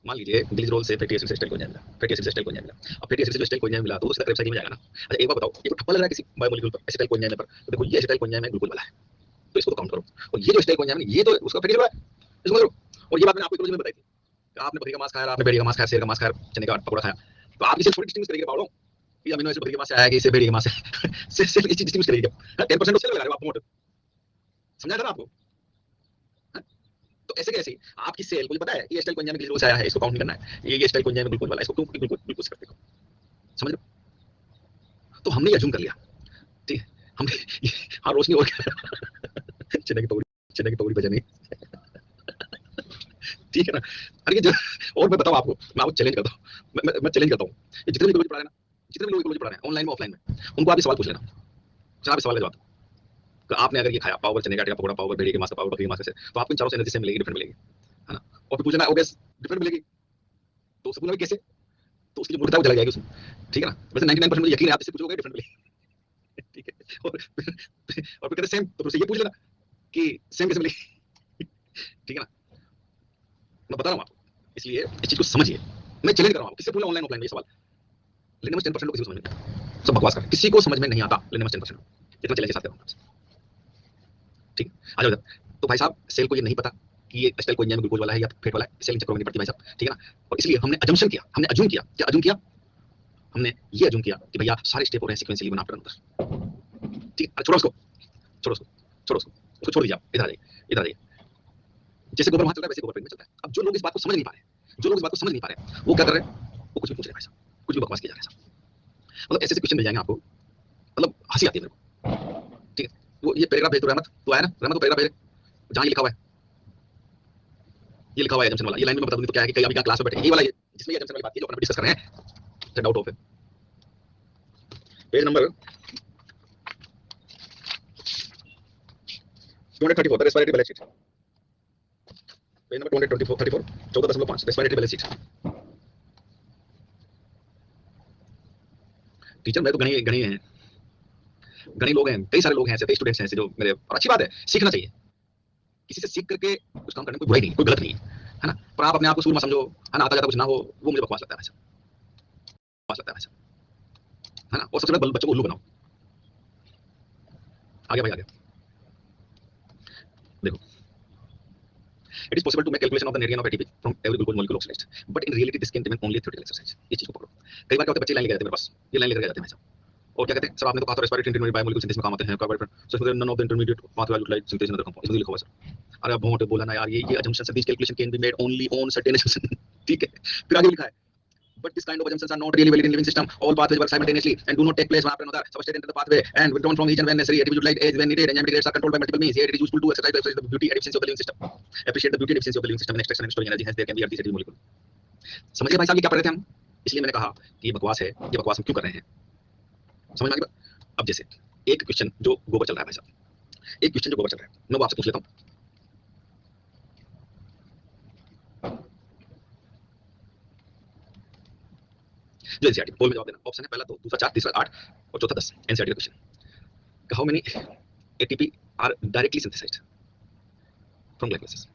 मान लीजिए ग्लिसरॉल से फैटी एसिड से स्टाइल कोएंजाइम मिला, फैटी एसिड से स्टाइल कोएंजाइम मिला, अब फैटी एसिड से स्टाइल कोएंजाइम मिला तो उसका क्रेब्स साइकिल में जाएगा ना। अच्छा एक बात बताओ, ये तो ठप्पा लग रहा है किसी बायोमोलिक्यूल पर एसिटाइल कोएंजाइम पर, तो देखो ये एसिटाइल कोएंजाइम है ग्लूकोज वाला है, तो इसको तो काउंट करो, और ये जो एसिटाइल कोएंजाइम है ये तो उसका फैटी है, इसको करो। और ये बात मैंने आपको इकोलॉजी में बताई थी, आपने बकरी का मांस खाया, आपने भेड़ी का मांस खाया, शेर का मांस खाया, चने का पकौड़ा खाया, तो आप इसे थोड़ी डिस्टिंग्विश करेंगे पाओ कि अमीनो एसिड बकरी के मांस से आया है कि इसे भेड़ी के मांस से सिर्फ इस चीज डिस्टिंग्विश करेंगे, 10% उससे लगा रहे हो आप मोटर, समझा था ना आपको। तो ऐसे कैसे आपकी सेल को पता है ये एसिटाइल कोएंजाइम ग्लिसरॉल से आया है, इसको काउंट नहीं करना है, ये एसिटाइल कोएंजाइम ग्लूकोज वाला, इसको क्यों ग्लूकोज करते हो, समझ लो। तो हमने अज्यूम कर लिया, ठीक है, हमने हाँ रोशनी और चने की पकौड़ी बजा नहीं, ठीक है ना। अरे जो और मैं बताऊं आपको, मैं आपको चैलेंज करता हूं, मैं चैलेंज करता हूं, ये जितने भी इकोलॉजी पढ़ा रहे हैं ना, जितने भी लोग इकोलॉजी पढ़ा रहे हैं ऑनलाइन में ऑफलाइन में, उनको आप ये सवाल पूछ लेना, आप सवाल का जवाब तो आपने अगर ये खाया पावर चने का आटे का पकौड़ा, पावर भेड़ी के मांस का, पावर बकरी के मांस से, तो आपको इन चारों से एनर्जी से मिलेगी, डिफरेंट मिलेगी, है ना। और फिर पूछना ओके डिफरेंट मिलेगी, तो उससे पूछना कैसे, तो उसकी जो मूर्खता वो चला जाएगी उसमें, ठीक है ना। वैसे 99% मुझे यकीन है आप इससे पूछोगे डिफरेंट मिलेगी, ठीक है। और फिर कहते सेम, तो उससे ये पूछ लेना कि सेम कैसे मिलेगी, ठीक है ना। मैं बता रहा हूँ आपको, इसलिए इस चीज को समझिए, मैं चैलेंज कर रहा हूँ किससे पूछना ऑनलाइन ऑफलाइन में ये सवाल, लेने में 10% लोग किसी को समझ में नहीं आता, सब बकवास कर, किसी को समझ में नहीं आता, लेने में 10%, इतना चैलेंज के साथ कर रहा हूँ, ठीक। आ जाओ इधर। तो भाई साहब सेल को ये नहीं पता कि ये एसिटाइल कोएंजाइम ग्लूकोज वाला है या फेट वाला है, सेल इन चक्करों में नहीं पड़ती भाई साहब, ठीक है ना। और इसलिए हमने अजम्पशन किया, हमने अज्यूम किया, क्या अज्यूम किया, हमने ये अज्यूम किया कि भैया सारे स्टेप हो रहे हैं सीक्वेंशियली वन आफ्टर अनदर, ठीक है। छोड़ो उसको, छोड़ो उसको, छोड़ो उसको छोड़ दीजिए, आप इधर आ जाइए, इधर आ जाइए। जैसे गोबर वहां चल रहा है वैसे गोबर पेट में चलता है। अब जो लोग इस बात को समझ नहीं पा रहे, जो लोग इस बात को समझ नहीं पा रहे, वो क्या कर रहे हैं, वो कुछ भी पूछ रहे हैं भाई साहब, कुछ भी बकवास किया जा रहा है। मतलब ऐसे क्वेश्चन मिल जाएंगे आपको, मतलब हंसी आती है मेरे को। ठीक है, वो ये पैराग्राफ भेज दो रहमत, तो आया ना रहमत, तो पैराग्राफ भेज जहां ये लिखा हुआ है, ये लिखा हुआ है एजम्पशन वाला, ये लाइन में मैं बता दूं तो क्या है कि कई अभी क्या क्लास में बैठे, ये वाला ये जिसमें ये एजम्पशन वाली बात की जो अपन डिस्कस कर रहे हैं, डाउट ऑफ है page number 234 the respiratory balance sheet, page number 234 14.5 respiratory balance sheet. Teacher मैं तो गणी गणी है, गणी लोग हैं, कई सारे लोग हैं ऐसे, कई स्टूडेंट्स हैं ऐसे जो मेरे, और अच्छी बात है, सीखना चाहिए, किसी से सीख करके कुछ काम करने में कोई बुराई नहीं, कोई गलत नहीं है ना। पर आप अपने आप को सूर मत समझो, है ना, आता जाता कुछ ना हो, वो मुझे बकवास लगता है वैसा, बकवास लगता है वैसा, है ना। और सबसे बड़ा बच्चों को उल्लू बनाओ। आगे भाई आगे देखो, it is possible to make calculation of the net gain of ATP from every glucose molecule oxidized, but in reality this can demand only theoretical exercise। ये चीज को पकड़ो। कई बार क्या होता है, बच्चे लाइन लेके आते हैं मेरे पास, ये लाइन लेकर जाते हैं हमेशा, और क्या कहते हैं, सर आपने तो कहा था रेस्पिरेटरी इंटरमीडिएट बायोमोलिक्यूल सिंथेसिस में काम आते हैं, carbohydrate so none of the intermediate pathway are utilised synthesis in other compounds, इसमें लिखा हुआ है सर। अरे आप बहुत बोला ना यार, ये assumptions these calculation can be made only on certain assumption। ठीक है, फिर आगे लिखा है, but this kind of assumptions are not really valid in living system, all pathways work simultaneously and do not take place one after another, substrate enter the pathway and withdrawn from each and when necessary, ATP utilized as when needed, enzymatic rates are controlled by multiple means, here it is useful to exercise the beauty and efficiency of the living system, appreciate the beauty and efficiency of the living system in extraction and storing energy, hence there can be ATP molecule। समझ गए भाई साहब ये क्या पढ़ रहे थे हम, इसलिए मैंने कहा कि ये बकवास है, ये बकवास हम क्यों कर रहे हैं, समझ में आ गई। अब जैसे एक क्वेश्चन जो गोबर चल रहा है भाई साहब, एक क्वेश्चन जो गोबर चल रहा है, मैं वो आपसे पूछ लेता हूँ। जो एनसीईआरटी पोल में जवाब देना, ऑप्शन है पहला 2, दूसरा 4, तीसरा 8 और चौथा 10। एनसीईआरटी का question, how many ATP are directly synthesised from glycolysis,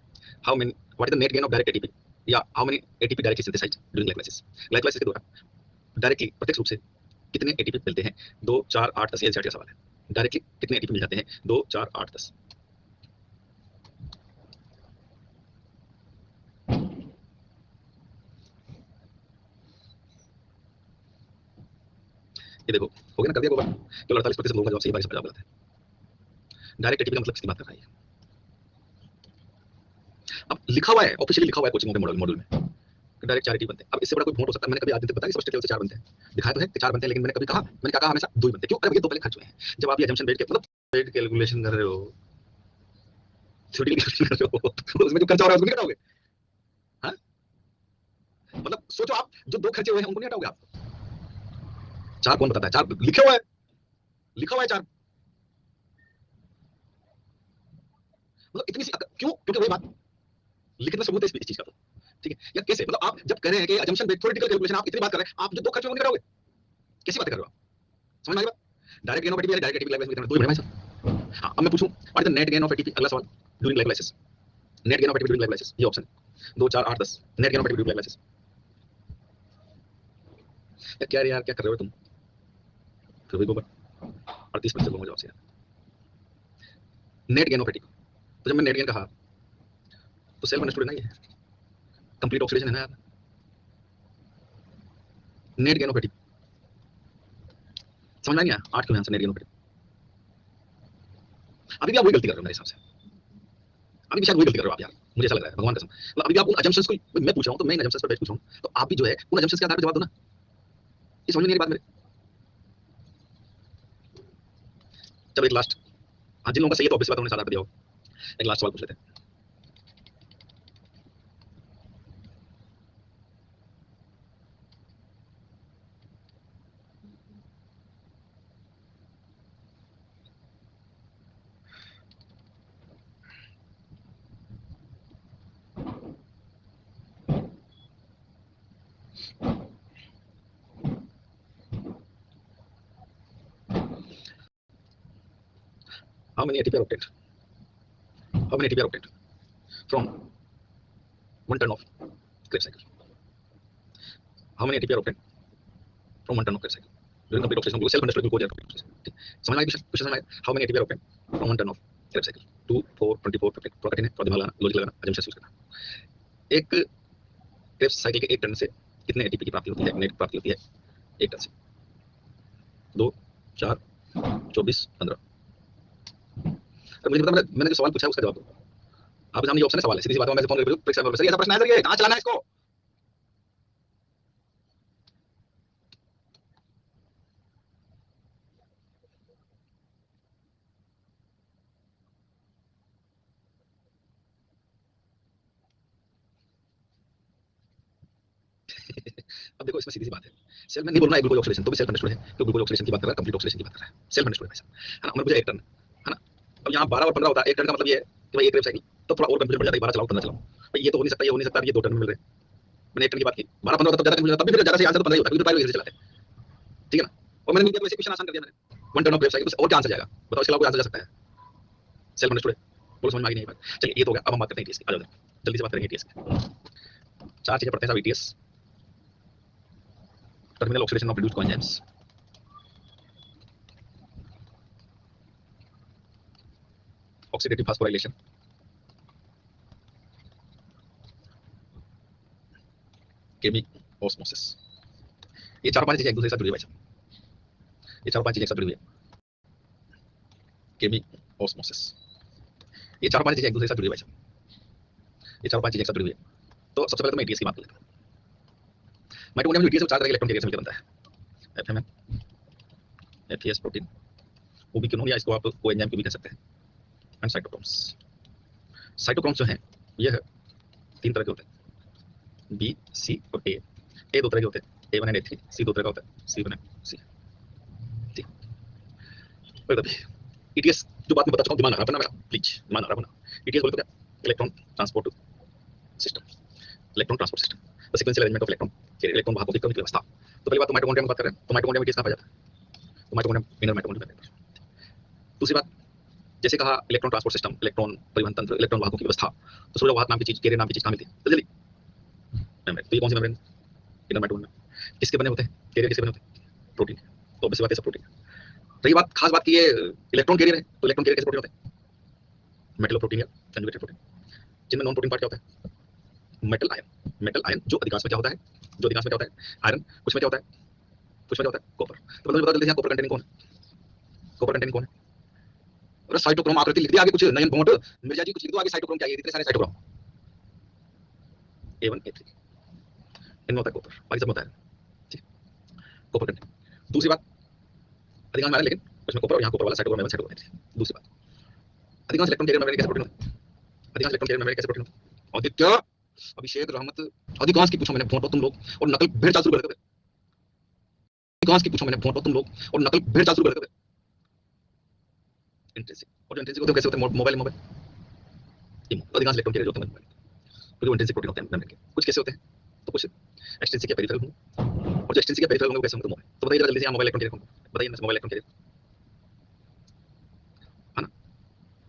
how many, what is the net gain of direct ATP, या how many ATP directly synthesised during glycolysis. Glycolysis के दौरान डायरेक्टली प्रत्यक्ष रूप से कितने एटीपी मिलते हैं, 2, 4, 8, 10। एनसीईआरटी का सवाल है, डायरेक्टली कितने एटीपी मिल जाते हैं, 2, 4, 8, 10। ये देखो हो गया ना, कर दिया गोबर, केवल 48% लोगों का जवाब सही, बाकी सब जवाब गलत है। डायरेक्ट एटीपी का मतलब किसकी बात कर रहा है, अब लिखा हुआ है, ऑफिशियली लिखा हुआ है कोचिंग के मॉडल में डायरेक्ट 4 एटीपी बनते हैं। अब इससे बड़ा कोई भोंट हो सकता है, मैंने कभी आज दिन तक बताया सबसे केवल से 4 बनते हैं, दिखाया तो है कि 4 बनते हैं, लेकिन मैंने कभी कहा, मैंने क्या कहा, हमेशा 2 ही बनते हैं। क्यों, अरे भैया 2 पहले खर्च हुए हैं, जब आप ये असम्पशन बैठ के मतलब बैठ कैलकुलेशन कर रहे हो, थ्योरी कैलकुलेशन कर रहे हो, तो उसमें जो खर्चा हो रहा है उसको नहीं हटाओगे, हां मतलब सोचो आप जो 2 खर्चे हुए हैं उनको नहीं हटाओगे आप। 4 कौन बताता है, 4 लिखे हुआ है, लिखा हुआ है 4, मतलब इतनी सी क्यों, क्योंकि वही बात लिखित में सबूत है इस चीज का, तो ठीक है। या कैसे, मतलब आप जब कह रहे हैं कि असम्पशन बेस्ड थ्योरेटिकल कैलकुलेशन, आप इतनी बात कर रहे हैं, आप जो 2 खर्चे होंगे करोगे, कैसी बात कर रहे हो आप, समझ में आ गई बात। Direct gain of ATP, direct ATP glycolysis में 2 ही बने भाई साहब। हां, अब मैं पूछूं what is the net gain of ATP, अगला सवाल, during glycolysis, net gain of ATP during glycolysis, ये option 2, 4, 8, 10, net gain of ATP during glycolysis. क्या यार क्या कर रहे हो तुम, फिर भी गोबर 38% लोगों का जवाब सही है, नेट गेन ऑफ एटीपी। तो जब मैं नेट गेन कहा तो सेल्फ अंडरस्टूड है ना, ये कंप्लीट ऑक्सीडेशन है ना यार, नेट गेन ऑफ एटीपी समझ में आ गया। 8 क्यों answer net gain of ATP. अभी भी आप वही गलती कर रहे हो मेरे हिसाब से, अभी भी शायद वही गलती कर रहे हो आप यार, मुझे ऐसा लग रहा है भगवान कसम। मतलब अभी भी आप उन असम्पशंस को, मैं पूछ रहा हूं तो मैं इन असम्पशंस पर बेस पूछ रहा हूं, तो आप भी जो है उन असम्पशंस के आधार पर जवाब दो ना, ये समझ में नहीं आ रही बात मेरे। चलो एक लास्ट, हाँ जिन लोगों का सही है तो ऑब्वियस बात उन्होंने सादा कर दिया हो, एक लास्ट सवाल पूछ लेते हैं। How many ATP are obtained? How many ATP are obtained from 1 ton of Krebs cycle? How many ATP are obtained from 1 ton of Krebs cycle during complete oxidation of self-understood glucose and oxidation? समझ में आई question, समझ में आया। How many ATP are obtained from 1 ton of Krebs cycle? 2, 4, 24, 50 थोड़ा कठिन है, थोड़ा दिमाग लगाना, लॉजिक लगाना, assumptions यूज करना। एक Krebs साइकिल के 1 टन से कितने एटीपी की प्राप्ति होती है, नेट प्राप्ति होती है 1 टन से, 2, 4, 24, 15। मुझे पता, मैंने जो सवाल पूछा है उसका जवाब दो। आपके सामने ये ऑप्शन है, सवाल है, सीधी सी बात है, मैं फोन करके सर ये ऐसा प्रश्न है सर, ये कहां चलाना है इसको, अब देखो इसमें सीधी सी बात है, सेल में नहीं बोलना है ग्लूकोज ऑक्सीडेशन, तो भी सेल्फ अंडरस्टूड है कि ग्लूकोज ऑक्सीडेशन की बात कर रहा है, कंप्लीट ऑक्सीडेशन की बात कर रहा है, सेल्फ अंडरस्टूड है भाई साहब, है ना। मैंने पूछा 1 टन, है ना। अब यहाँ 12 और 15 होता है, 1 टन का मतलब ये है कि भाई 1 क्रेब साइकिल, तो थोड़ा और कंफ्यूजन बढ़ जाता है, 12 चलाओ 15 चलाओ, भाई ये तो हो नहीं सकता, ये हो नहीं सकता, ये 2 टन में मिल रहे हैं। मैंने 1 टन की बात की, 12 15 होता तब ज्यादा कंफ्यूजन, तब भी फिर ज्यादा सही आंसर तो 15 ही होता है, क्योंकि ट्रायल वैसे चलाते हैं, ठीक है ना। और मैंने मीडिया को वैसे क्वेश्चन आसान कर दिया मैंने, 1 टन ऑफ क्रेब साइकिल, और क्या आंसर जाएगा बताओ, इसके अलावा कोई आंसर जा सकता है, सेल्फ अंडरस्टूड है, बोलो समझ में आ गई नहीं बात। चलिए ये तो हो गया, अब हम बात करते हैं ईटीएस की, आ जाओ जल्दी से बात करेंगे ईटीएस की। 4 चीजें पढ़ते हैं साहब ETS, terminal oxidation of reduced coenzymes, oxidative phosphorylation, chemiosmosis, ये 4-5 चीजें एक दूसरे के साथ जुड़ी हुई है भाई साहब, ये 4-5 चीजें एक साथ जुड़ी हुई है, केमिक ऑस्मोसिस, ये 4-5 चीजें एक दूसरे के साथ जुड़ी हुई है भाई साहब, ये 4-5 चीजें एक साथ जुड़ी हुई है। तो सबसे पहले तो मैं ईटीएस की बात कर लेता हूँ। माइटोकॉन्ड्रिया में ईटीएस 4 तरह के इलेक्ट्रॉन कैरियर से मिलकर बनता है, एफएमएन, एफईएस प्रोटीन, उबिक्विनोन या इसको आप कोएंजाइम भी कह सकते हैं, एंड साइटोक्रोम्स। साइटोक्रोम्स जो हैं ये 3 तरह के होते हैं, बी, सी और ए। ए 2 तरह के होते हैं, A1 एंड A3, सी 2 तरह का होता है, C1 एंड C। ठीक, ईटीएस जो बात मैं बता चुका हूँ, दिमाग लगा मेरा प्लीज, दिमाग लगा बना। ईटीएस बोलते क्या, electron transport system, electron transport system, the sequential arrangement of electron, electron वाहकों की क्रमिक व्यवस्था। तो पहली बात तो माइटोकॉन्ड्रिया में बात कर रहे हैं, तो माइटोकॉन्ड्रिया में ईटीएस कहाँ पाया जाता है, तो माइटोकॉन्ड्रिया इनर माइटोकॉन्ड्रिया। दूसरी बात, जैसे कहा इलेक्ट्रॉन ट्रांसपोर्ट सिस्टम, इलेक्ट्रॉन परिवहन तंत्र, इलेक्ट्रॉन वाहकों की व्यवस्था, तो सूर्य वाहक नाम की चीज, कैरियर नाम की चीज कहाँ मिलती है, जल्दी मेम्ब्रेन। तो ये कौन सी मेम्ब्रेन, इनर माइटोकॉन्ड्रिया। किसके बने होते हैं, कैरियर किसके बने होते हैं, प्रोटीन, तो ऑब्वियस बात है सब प्रोटीन। रही बात खास बात की ये इलेक्ट्रॉन कैरियर है, तो इलेक्ट्रॉन कैरियर कैसे प्रोटीन होते हैं, मेटल प्रोटीन या कंजुगेटेड प्रोटीन। जिनमें नॉन प्रोटीन पार्ट क्या होता है, मेटल आयन, मेटल आयन जो अधिकांश में क्या होता है, जो अधिकांश में क्या होता है आयरन, कुछ में क्या होता है, कुछ में क्या होता है कॉपर। तो मतलब बता जल्दी से, कॉपर कंटेनिंग कौन है, कॉपर कंटेनिंग कौन है, अरे साइटोक्रोम आकृति लिख दिया आगे, कुछ नयन भोंट मिर्जा जी कुछ लिख दो आगे, साइटोक्रोम क्या है, इतने सारे साइटोक्रोम, A1 A3 इनमें होता है कॉपर, बाकी सब होता है ठीक, कॉपर कंटेनिंग। दूसरी बात, अधिकांश में लेकिन उसमें कॉपर और यहाँ कॉपर वाला साइटोक्रोम A1 साइटोक्रोम A3। दूसरी बात, अधिकांश इलेक्ट्रॉन कैरियर मेम्ब्रेन कैसे प्रोटीन होते हैं, अधिकांश इलेक्ट्रॉन कैरियर मेम्ब्रेन कैसे प्रोटीन होते हैं, आदित्य, अभिषेक, रहमत, अधिकांश की पूछो मैंने, भोंटो तुम लोग, और नकल भेड़ चाल शुरू कर देते, अधिकांश की पूछो मैंने, भोंटो तुम लोग, और नकल भेड़ चाल शुरू कर देते। इंट्रिंसिक, और जो इंट्रिंसिक होते हैं कैसे होते हैं, मोबाइल मोबाइल, अधिकांश इलेक्ट्रॉन कैरियर होते हैं मोबाइल, क्योंकि वो इंट्रिंसिक प्रोटीन होते हैं मेम्ब्रेन के। कुछ कैसे होते हैं, तो कुछ एक्सट्रिंसिक या पेरिफेरल होंगे, और जो एक्सट्रिंसिक या पेरिफेरल होंगे वो कैसे होंगे, तो मोबाइल। तो बताइए जरा जल्दी से, मोबाइल इलेक्ट्रॉन कैरियर कौन, बताइए ना, मोबाइल इलेक्ट्रॉन कैरियर है ना,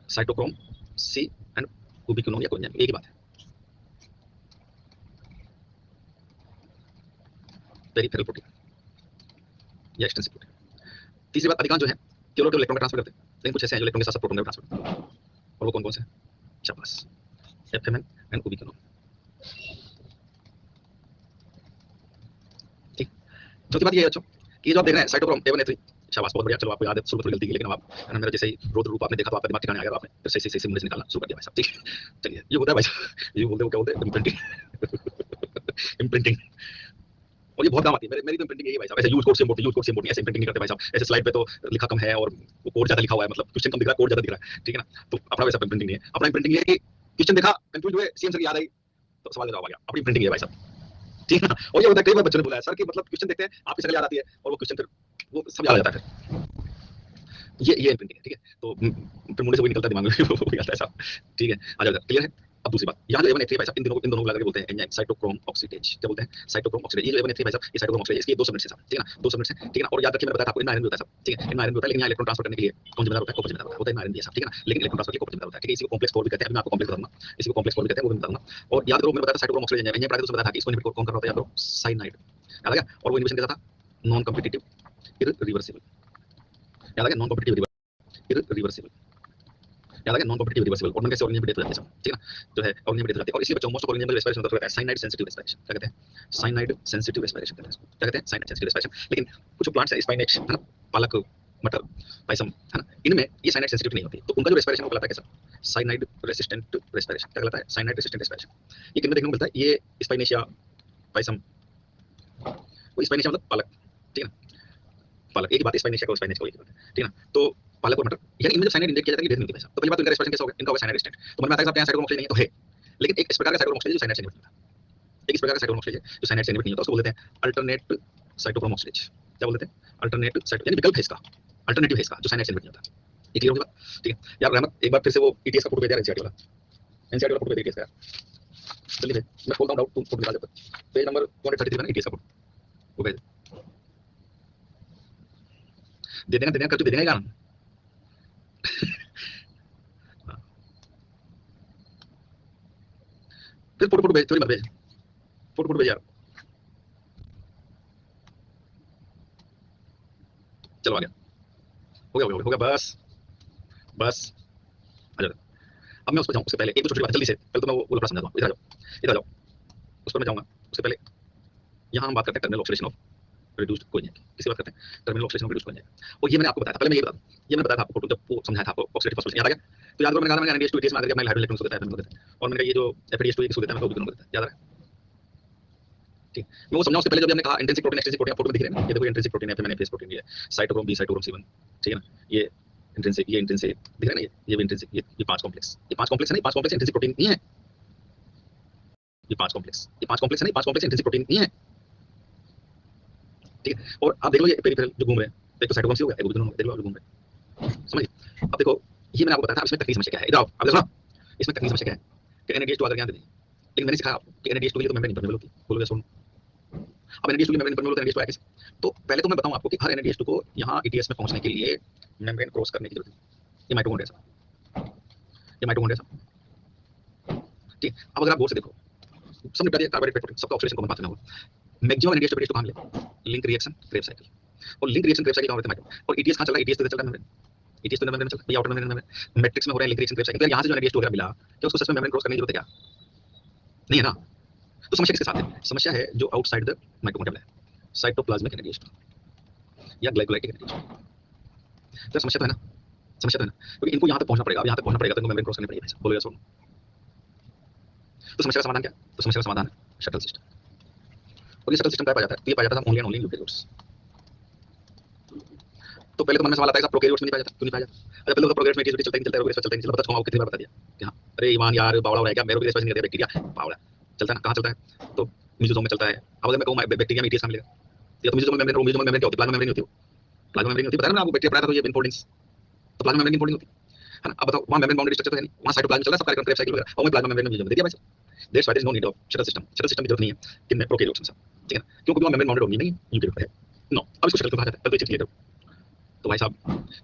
साइटोक्रोम, सी एंड उबिक्विनोन या कोएंजाइम, एक ही बात है, पेरिफेरल प्रोटीन या एक्सटेंसिव प्रोटीन। तीसरी बात, अधिकांश जो है केवल इलेक्ट्रॉन का ट्रांसफर करते हैं, लेकिन कुछ ऐसे हैं जो इलेक्ट्रॉन के साथ साथ प्रोटॉन का ट्रांसफर करते हैं, और वो कौन कौन से हैं, शाबाश, एफएमएन एंड उबिक्विनोन। ठीक, चौथी बात ये है बच्चों कि जो आप देख रहे हैं साइटोक्रोम A1 A3, शाबाश बहुत बढ़िया, चलो आपको याद है, शुरू में थोड़ी गलती की, लेकिन अब आप मेरा जैसे ही रोद रूप आपने देखा तो आपका दिमाग ठिकाने आ गया, तो आपने फिर सही सही मुंह से निकालना शुरू कर दिया भाई साहब। ठीक, चलिए ये होता है भाई साहब, ये बोलते हो क्या बोलते हैं, इम्प्रिंटिंग, इम्प्रिंटिंग, और ये बहुत काम आती है, मेरी तो प्रिंटिंग यही भाई साहब, ऐसे यूज कोड से इम्पोर्ट, यूज कोड से इम्पोर्ट, ऐसे प्रिंटिंग नहीं करते भाई साहब, ऐसे स्लाइड पे तो लिखा कम है और वो कोड ज्यादा लिखा हुआ है, मतलब क्वेश्चन कम दिख रहा है, कोड ज्यादा दिख रहा है, ठीक है ना। तो अपना वैसा प्रिंटिंग नहीं है, अपना प्रिंटिंग ये है कि क्वेश्चन देखा, कंफ्यूज हुए, सेम सर याद आई तो सवाल का जवाब आ गया, अपनी प्रिंटिंग है भाई साहब, ठीक है ना। और ये होता है कई बार बच्चों ने बोला है सर कि मतलब क्वेश्चन देखते हैं, आपकी शक्ल याद आती है और वो क्वेश्चन फिर वो सब याद आ जाता है, ये प्रिंटिंग है, ठीक है। तो फिर मुंडे से वही निकलता है दिमाग में, वो आता है साहब, ठीक है, आ जाओ, क्लियर है। अब दूसरी बात, यहाँ जो A1 A3 भाई साहब, इन दोनों को लगा के बोलते हैं एंजाइम, साइटोक्रोम ऑक्सीडेज, क्या बोलते हैं, साइटोक्रोम ऑक्सीडेज। ये जो A1 A3 भाई साहब, ये साइटोक्रोम ऑक्सीडेज, इसकी 2 सबनेट्स है साहब, ठीक है ना, 2 सबनेट्स है, ठीक है ना। और याद रखिए मैंने बताया था आपको, इनमें आयरन भी होता है साहब, ठीक है, इनमें आयरन भी होता है, लेकिन यहाँ इलेक्ट्रॉन ट्रांसफर करने के लिए कौन जिम्मेदार होता है, कॉपर जिम्मेदार होता है, इनमें आयरन भी है साहब, ठीक है ना, लेकिन इलेक्ट्रॉन ट्रांसफर के लिए कॉपर जिम्मेदार होता है, ठीक है। इसी को कॉम्प्लेक्स 4 भी कहते हैं, अभी मैं आपको कॉम्प्लेक्स बताऊंगा, इसी को कॉम्प्लेक्स 4 भी कहते हैं, वो भी बताऊंगा। और याद करो मैंने बताया था साइटोक्रोम ऑक्सीडेज एंजाइम पढ़ा था, उसमें बताया था कि इसको इनहिबिट कौन कर रहा होता है, याद करो, साइनाइड, याद आ गया। और वो इनहिबिशन कैसा था, नॉन कॉम्पिटिटिव इररिवर्सिबल, याद आ गया, नॉन कॉम्पिटिटिव इररिवर्सिबल, याद आ गया, नॉन कॉम्पिटिटिव रिवर्सिबल। और कैसे ऑर्गेनिज्म डेथ हो जाते हैं, ठीक है ना, जो है ऑर्गेनिज्म डेथ हो जाती है। और इसलिए बच्चों मोस्ट ऑफ ऑर्गेनिज्म रेस्पिरेशन होता है साइनाइड सेंसिटिव रेस्पिरेशन, क्या कहते हैं, साइनाइड सेंसिटिव रेस्पिरेशन कहते हैं, क्या कहते हैं, साइनाइड सेंसिटिव रेस्पिरेशन। लेकिन कुछ प्लांट्स है, स्पाइनेच है ना, पालक, मटर, पायसम, है ना, इनमें ये साइनाइड सेंसिटिव नहीं होती, तो उनका जो रेस्पिरेशन वो कहलाता है कैसा, साइनाइड रेसिस्टेंट रेस्पिरेशन, क्या कहलाता है, साइनाइड रेसिस्टेंट रेस्पिरेशन। ये किन में देखने को मिलता है, ये स्पाइनेशिया, पायसम, वो स्पाइनेशिया मतलब पालक, ठीक है ना, पालक एक ही बात है, स्पाइनेशिया को स्पाइनेच को एक ही बात है, ठीक है ना। तो पालक और मटर, यानी इनमें जब साइनाइड इंजेक्ट किया जाता है डेथ मिलती है। तो पहली बात तो इनका रेस्पिरेशन कैसा होगा, इनका होगा साइनाइड रेसिस्टेंट। तो मन में आता है कि साइटोक्रोम ऑक्सीडेज नहीं है, तो है, लेकिन एक इस प्रकार का साइटोक्रोम ऑक्सीडेज जो साइनाइड से नहीं मिलता, एक इस प्रकार का साइटोक्रोम ऑक्सीडेज है जो साइनाइड से इनहिबिट नहीं होता, उसको बोलते हैं अल्टरनेट साइटोक्रोम ऑक्सीडेज। क्या बोलते हैं? अल्टरनेट साइटो, यानी विकल्प है इसका, अल्टरनेटिव है इसका, जो साइनाइड से इनहिबिट नहीं होता। ये क्लियर होगी बात? ठीक है यार रहमत, एक बार फिर से वो ईटीएस का फोटो भेज यार, एनसीईआरटी वाला, एनसीईआरटी वाला फोटो भेज ईटीएस का यार, जल्दी भेज, मैं खोलता हूं डाउट, तुम फोटो निकाल दे, पेज नंबर 233 है ना ईटीएस का फोटो, वो भेज दे देना कर, तो दे देना यार। फिर फोटो भेज, थोड़ी मत भेज, फोटो भेज यार। चलो आ गया, हो गया बस बस, आ जाओ। अब मैं उस पर जाऊँ उससे पहले एक छोटी बात जल्दी से, पहले तो मैं वो थोड़ा समझा दूँ, इधर आ जाओ, इधर आ जाओ, उस पर मैं जाऊँगा उससे पहले यहाँ हम बात करते हैं टर्मिनल ऑक्सीडेशन ऑफ रिड्यूस्ड कोएंजाक, किसी बात करते हैं टर्मिनल ऑक्सीडेशन ऑफ रिड्यूस्ड कोएंजाक। और ये मैंने आपको बताया था, पहले मैं ये बता दूं, ये मैंने बताया था आपको फोटो, जब वो समझाया था आपको ऑक्सीडेटिव फॉस्फोरेशन, याद आ गया? तो याद करो मैंने कहा था NADH2 ATS में आकर के अपना हाइड्रोजन इलेक्ट्रॉन को देता है, टर्मिनल देता है, और मैंने कहा ये जो FADH2 एक इसको देता है, मैं तो देता है, याद आ रहा है? ठीक, मैं वो समझाऊं उससे पहले जब हमने कहा intrinsic protein extrinsic protein, photo में दिख रहे हैं ना, ये देखो इंट्रिंसिक प्रोटीन है, फिर मैंने फेस प्रोटीन है, साइटोक्रोम बी, साइटोक्रोम C1, ठीक है ना, ये इंट्रिंसिक दिख रहा है ना, ये भी इंट्रिंसिक, ये 5 कॉम्प्लेक्स, ये 5 कॉम्प्लेक्स है नहीं, 5 कॉम्प्लेक्स इंट्रिंसिक प्रोटीन नहीं है, ये 5 कॉम्प्लेक्स, ये 5 कॉम्प्लेक्स है नहीं, 5 कॉम्प्लेक्स इंट्रिंसिक प्रोटीन नहीं है, ठीक है। और आप देख लो ये पेरिफेरल जो घूम रहे हैं, एक तो साइटोक्रोम सी हो गया, एक दोनों देख लो घूम रहे हैं, समझिए। अब देखो ये मैंने आपको बताया था, इसमें तकनीकी समस्या क्या है, इधर आओ, अब देखो इसमें तकनीकी समस्या क्या है कि NADH2 आकर यहाँ दे दी, लेकिन मैंने सिखाया आपको कि NADH2 के लिए तो मेम्ब्रेन इंपरमेबल होती है, बोलोगे सुन, अब NADH2 की मेम्ब्रेन इंपरमेबल होता है, NADH2 आया कैसे? तो पहले तो मैं बताऊं आपको कि हर NADH2 को यहाँ ETS में पहुंचने के लिए मेम्ब्रेन क्रॉस करने की जरूरत है, ये माइटोकॉन्ड्रिया साहब, ये माइटोकॉन्ड्रिया साहब, ठीक। अब अगर आप गौर से देखो, सब निपटा दिया, कार्बोहाइड्रेट प्रोटीन सबका ऑक्सीडेशन कॉमन पाथ में होगा, मैक्सिमम NADH2 NADH2 कहां मिले? लिंक रिएक्शन क्रेब साइकिल, और लिंक रिएक्शन क्रेब साइकिल कहां होता है? माइटो, और ETS कहां चल रहा है? ETS तो चल रहा है मेम्ब्रेन, ETS तो मेम्ब्रेन में चल रहा है, ये आउटर मेम्ब्रेन में मैट्रिक्स में हो रहा है लिंक रिएक्शन क्रेब साइकिल, यहाँ से जो NADH2 वगैरह मिला, क्या उसको सच में मेम्ब्रेन क्रॉस करने की जरूरत है क्या? नहीं है ना। तो समस्या किसके साथ है? समस्या है जो आउटसाइड द माइटोकॉन्ड्रिया है, साइटोप्लाज्मिक NADH2 या ग्लाइकोलाइटिक NADH2, तो समस्या तो है ना, समस्या तो है ना, क्योंकि इनको यहाँ तक पहुंचना पड़ेगा, अब यहाँ तक पहुंचना पड़ेगा तो इनको मेम्ब्रेन क्रॉस करनी पड़ेगी, बोलो यस और नो। तो समस्या का समाधान क्या? तो समस्या का समाधान है शटल सिस्टम, और ये शटल सिस्टम क्या पाया जाता है? तो ये पाया जाता है ओनली एंड ओनली यूकेरियोट्स। तो पहले तो मन में सवाल आता है कि प्रोकैरियोट्स में नहीं पाया जाता, क्यों नहीं पाया जाता? अच्छा पहले तो प्रोकैरियोट्स में एटीएस चलता ही चलता है, चलता ही चलता है, पता चला कितनी बार बता दिया कि हां अरे ईमान यार बावड़ा हो रहा है क्या, मेरे को रेस्पॉन्स नहीं करता बैक्टीरिया, बावड़ा चलता है ना, कहां चलता है? तो मेसोसोम में चलता है। अब अगर मैं कहूं बैक्टीरिया में एटीएस कहां मिलेगा? या तो मेसोसोम मेम्ब्रेन, मेसोसोम मेम्ब्रेन क्या होती है? प्लाज्मा मेम्ब्रेन होती है, प्लाज्मा मेम्ब्रेन होती है, पता है ना आपको, बैक्टीरिया पढ़ाया था तो ये इनफोल्डिंग्स, तो प्लाज्मा मेम्ब्रेन इनफोल्डिंग होती है ना। अब बताओ वहां मेम्ब्रेन बाउंड्री स्ट्रक्चर तो है नहीं, वहां साइटोप्लाज्म चल रहा है, सब कार्यक्रम क्रेब साइकिल वगैरह, और मैं प्लाज्मा मेम्ब्रेन में दे दिया भाई साहब, that's why there is no need of shuttle system, shuttle system की जरूरत नहीं है कि प्रोकैरियोट्स में, ठीक है ना, क्योंकि वहां मेम्ब्रेन बाउंडेड होगी नहीं, यूकेरियोट है। नो, अब इसको शटल क्यों कहा जाता है? पहले तो ये चीज क्लियर करो। तो भाई साहब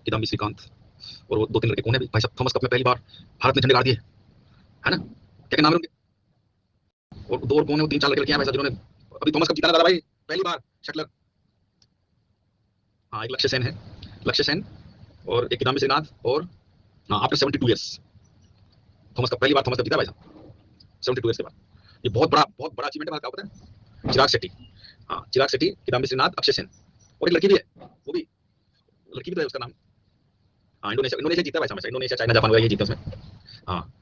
किदाम्बी श्रीकांत और वो 2-3 लड़के कौन है भाई साहब, थॉमस कप में पहली बार भारत में झंडे गाड़ दिए, है ना, क्या नाम है उनके? और 2 और कौन है वो 3-4 लड़के क्या है भाई साहब जिन्होंने अभी थॉमस कप जीता ना भाई, पहली बार शटलर। हाँ एक लक्ष्य सेन है, लक्ष्य सेन, और एक किदाम्बी श्रीनाथ, और हाँ आफ्टर 72 इयर्स थॉमस कप, पहली बार थॉमस कप जीता भाई साहब 72 इयर्स के बाद। ये बहुत बड़ा अचीवमेंट है भारत का, पता है? चिराग शेट्टी, हाँ चिराग शेट्टी, किदाम्बी श्रीनाथ, अक्षय सेन, और एक लड़की भी है, वो भी लड़की भी तो है, उसका नाम, हाँ इंडोनेशिया, इंडोनेशिया जीता भाई साहब, इंडोनेशिया चाइना जापान वगैरह ये जीता उसमें, हाँ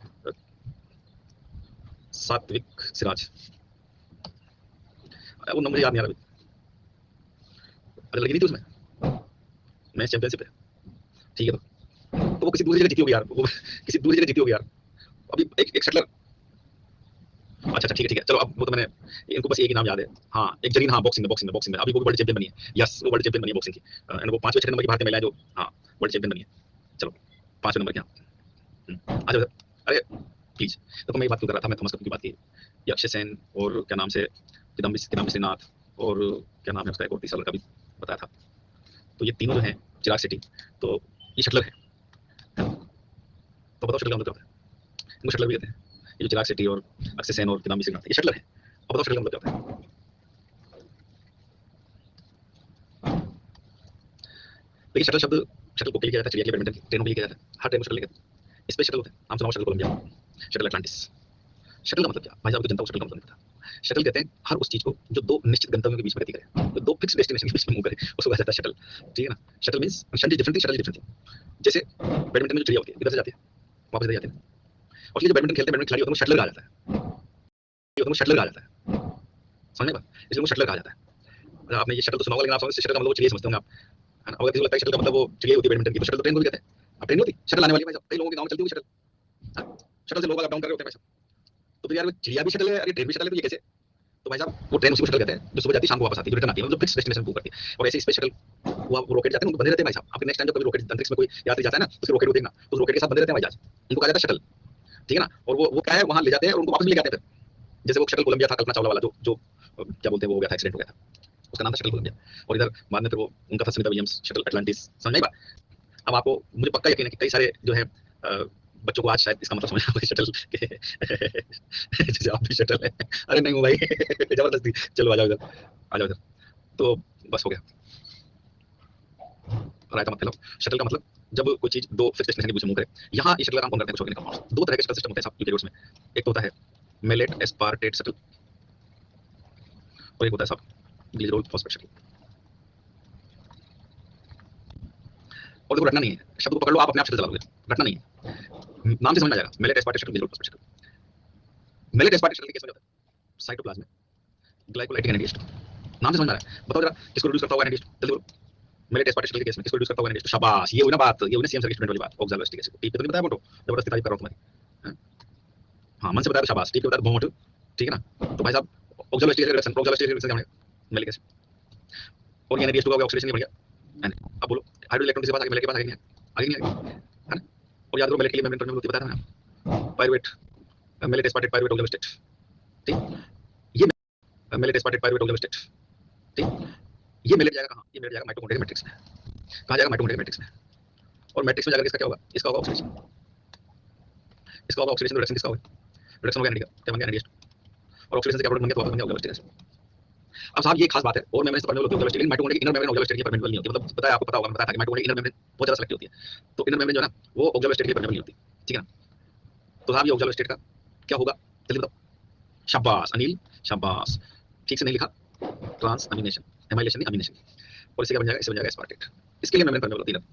सात्विक सिराज, वो नंबर याद नहीं आ रहा अभी, अरे लगी नहीं थी उसमें, मैच चैंपियनशिप है, ठीक है। तो वो किसी दूसरी जगह जीती होगी यार, वो किसी दूसरी जगह जीती होगी यार, अभी एक शटलर, अच्छा ठीक है चलो, अब वो तो मैंने, इनको बस एक ही नाम याद है, हाँ एक जरीन, हाँ बॉक्सिंग में अभी वो वर्ल्ड चैंपियन बनी है, यस वो वर्ल्ड चैंपियन बनी है बॉक्सिंग की, एंड वो 5वें 6वें नंबर की भारतीय महिला है जो, हाँ वर्ल्ड चैंपियन बनी है, चलो 5वें नंबर की, हाँ आ जाओ, अरे प्लीज। तो मैं ये बात क्यों कर रहा था, मैं थॉमस कप की बात की, ये अक्षय सेन और क्या नाम से किदाम्बी श्रीनाथ, और क्या नाम है उसका एक और तीसरा लड़का भी बताया था, तो ये तीनों जो हैं चिराग शेट्टी, तो ये शटलर है, तो बताओ शटल का मतलब क्या होता है? इनको शटलर भी कहते हैं, ये जो चिराग शेट्टी और अक्षय सेन और किदाम्बी श्रीनाथ ये शटलर है। अब बताओ शटल का मतलब क्या होता है? देखिए शटल शब्द, शटल को के लिए किया जाता है, चिड़िया के लिए, बैडमिंटन की ट्रेनों के लिए किया जाता है, हर ट्रेन में शटल लेके स्पेस शटल होते हैं, नाम सुनाओ shuttle Columbia, shuttle Atlantis. Shuttle का मतलब क्या भाई साहब, तो जनता को शटल का मतलब नहीं पता। शटल कहते हैं हर उस चीज को जो 2 निश्चित गंतव्यों के बीच में गति करे, जो 2 फिक्स डेस्टिनेशन के बीच में मूव करे, उसको कहा जाता है शटल, ठीक है ना। Shuttle means shuttle different thing, shuttle different thing. जैसे बैडमिंटन में जो चिड़िया होती है इधर से जाती है वापस इधर जाती है, और ये जो बैडमिंटन खेलते हैं, बैडमिंटन खिलाड़ी होते हैं, वो शटलर कहा जाता है, ये होता है शटलर कहा जाता है, समझ में? इसलिए वो शटलर कहा जाता है। आपने ये शटल तो सुना होगा, लेकिन आप समझ शटल का मतलब वो चिड़िया समझते होंगे आप, है ना। अगर किसी को लगता है शटल का मतलब वो चिड़िया होती है बैडमिंटन की, तो शटल तो ट्रेन को भी कहते हैं। अब ट्रेन होती शटल आने वाली है भाई साहब, कई लोगों के गांव में चलती होगी शटल, शटल से लोग अप डाउन कर रहे होते हैं भाई साहब, तो फिर यार चिड़िया भी शटल है, अरे ट्रेन भी शटल है, तो ये कैसे? तो भाई साहब वो ट्रेन उसी को शटल कहते हैं जो सुबह जाती है शाम को वापस आती है, जो रिटर्न आती है, मतलब फिक्स डेस्टिनेशन मूव करती है। और ऐसे स्पेस शटल वो रॉकेट जाते हैं, उनको बंधे रहते हैं भाई साहब। आपके नेक्स्ट टाइम जब कभी रॉकेट अंतरिक्ष में कोई यात्री जाता है ना, तो उसके रॉकेट को देखना, तो उस रॉकेट के साथ बंधे रहते हैं भाई जहाज, उनको कहा जाता है शटल, ठीक है ना। और वो क्या है, वहां ले जाते हैं और उनको वापस भी लेके आते हैं फिर। जैसे वो शटल कोलंबिया था, कल्पना चावला वाला, जो क्या बोलते हैं, वो हो गया था, एक्सीडेंट हो गया था, उसका नाम था शटल कोलंबिया। और इधर बाद में फिर वो उनका था सुनीता विलियम्स, शटल अटलांटिस, समझ में आई बात। अब आपको, मुझे पक्का यकीन है कि कई सारे जो है बच्चों को आज शायद इसका मतलब समझ में शटल के जैसे आप भी शटल है। अरे नहीं हूँ भाई जबरदस्ती, चलो आ जाओ इधर, आ जाओ इधर। तो बस हो गया, रायता मत फैलाओ। शटल का मतलब जब कोई चीज दो फिक्स डेस्टिनेशन के बीच में मूव करे। यहाँ इस शटल का काम कौन करते हैं, कुछ और नहीं काम। दो तरह के शटल सिस्टम होते हैं साहब यूकेरियोट्स में। एक तो होता है मेलेट एस्पार्टेट शटल, और एक होता है साहब ग्लिसरॉल फॉस्फेट शटल। और देखो रटना नहीं है, शब्द को पकड़ लो, आप अपने आप शटल चला लोगे, रटना नहीं है, नाम से समझ में आ जाएगा। Malate aspartate shuttle, glycerol phosphate shuttle. Malate aspartate shuttle के केस में होता है साइटोप्लाज्म में ग्लाइकोलाइटिक एनएडीएच, नाम से समझ में आ रहा है। बताओ जरा किसको रिड्यूस करता हुआ एनएडीएच, जल्दी बोलो। मेलेट एस्पार्टेट शटल के केस में किसको रिड्यूस करता हुआ एनएडीएच। शाबाश, ये हुई ना बात, ये हुई ना सीएम सर की स्टूडेंट वाली बात, ऑक्सैलोएस्टिक एसिड। ठीक है, तो नहीं बताया मोटो, जबरदस्ती तारीफ कर रहा हूं तुम्हारी। हाँ, मन से बताया तो शाबाश, ठीक है, बता मोटो, ठीक है ना। तो भाई साहब ऑक्सैलोएस्टिक एसिड रिडक्शन, ऑक्सैलोएस्टिक एसिड रिडक्शन क्या है, मेलिक एसिड। और ये एनएडीएच2 का हो गया ऑक्सीडेशन, नहीं बढ़ गया। अब बोलो हाइड्रोजन इलेक्ट्रॉन किसके पास आगे, मेलेट के पास आगे नहीं है, आगे नहीं आगे, है ना। और याद रखो मेलेट के लिए मेम्ब्रेन परमेबल होती है, बताया था ना, पाइरुवेट, मेलेट एस्पार्टेट पाइरुवेट ऑक्सैलोएस्टेट, ठीक। ये मेलेट एस्पार्टेट पाइरुवेट ऑक्सैलोएस्टेट, ठीक। ये मेलेट जाएगा कहाँ, ये मेलेट जाएगा माइटोकॉन्ड्रिया के मैट्रिक्स में। कहाँ जाएगा, माइटोकॉन्ड्रिया के मैट्रिक्स में। और मैट्रिक्स में जाकर इसका क्या होगा, इसका होगा ऑक्सीडेशन, इसका होगा ऑक्सीडेशन, रिडक्शन किसका होगा, रिडक्शन हो गया एनएडी का, क्या बन गया एनएडीएच2। और ऑक्सीडेशन से क्या प्रोडक्ट बन गया, तो वापस बन गया ऑक्सीडेशन एसिड। अब साहब ये खास बात है, और मेम्ब्रेन से परमेबल होती है ऑक्सीडेशन, लेकिन माइटोकॉन्ड्रिया की इनर मेम्ब्रेन ऑक्सीडेशन की परमेबल नहीं होती। मतलब पता है आपको, पता होगा, मैंने बताया था कि माइटोकॉन्ड्रिया की इनर मेम्ब्रेन बहुत ज्यादा सेलेक्टिव होती है। तो इनर मेम्ब्रेन जो है ना, वो ऑक्सीडेशन की परमेबल नहीं होती, ठीक है ना। तो साहब ये ऑक्सीडेशन का क्या होगा, जल्दी बताओ। शाबाश अनिल, शाबाश, ठीक से नहीं लिखा, ट्रांस अमीनेशन, एमाइलेशन नहीं अमीनेशन। और इससे क्या बन जाएगा, इससे बन जाएगा एस्पार्टेट। इसके लिए मेम्ब्रेन परमेबल होती है ना।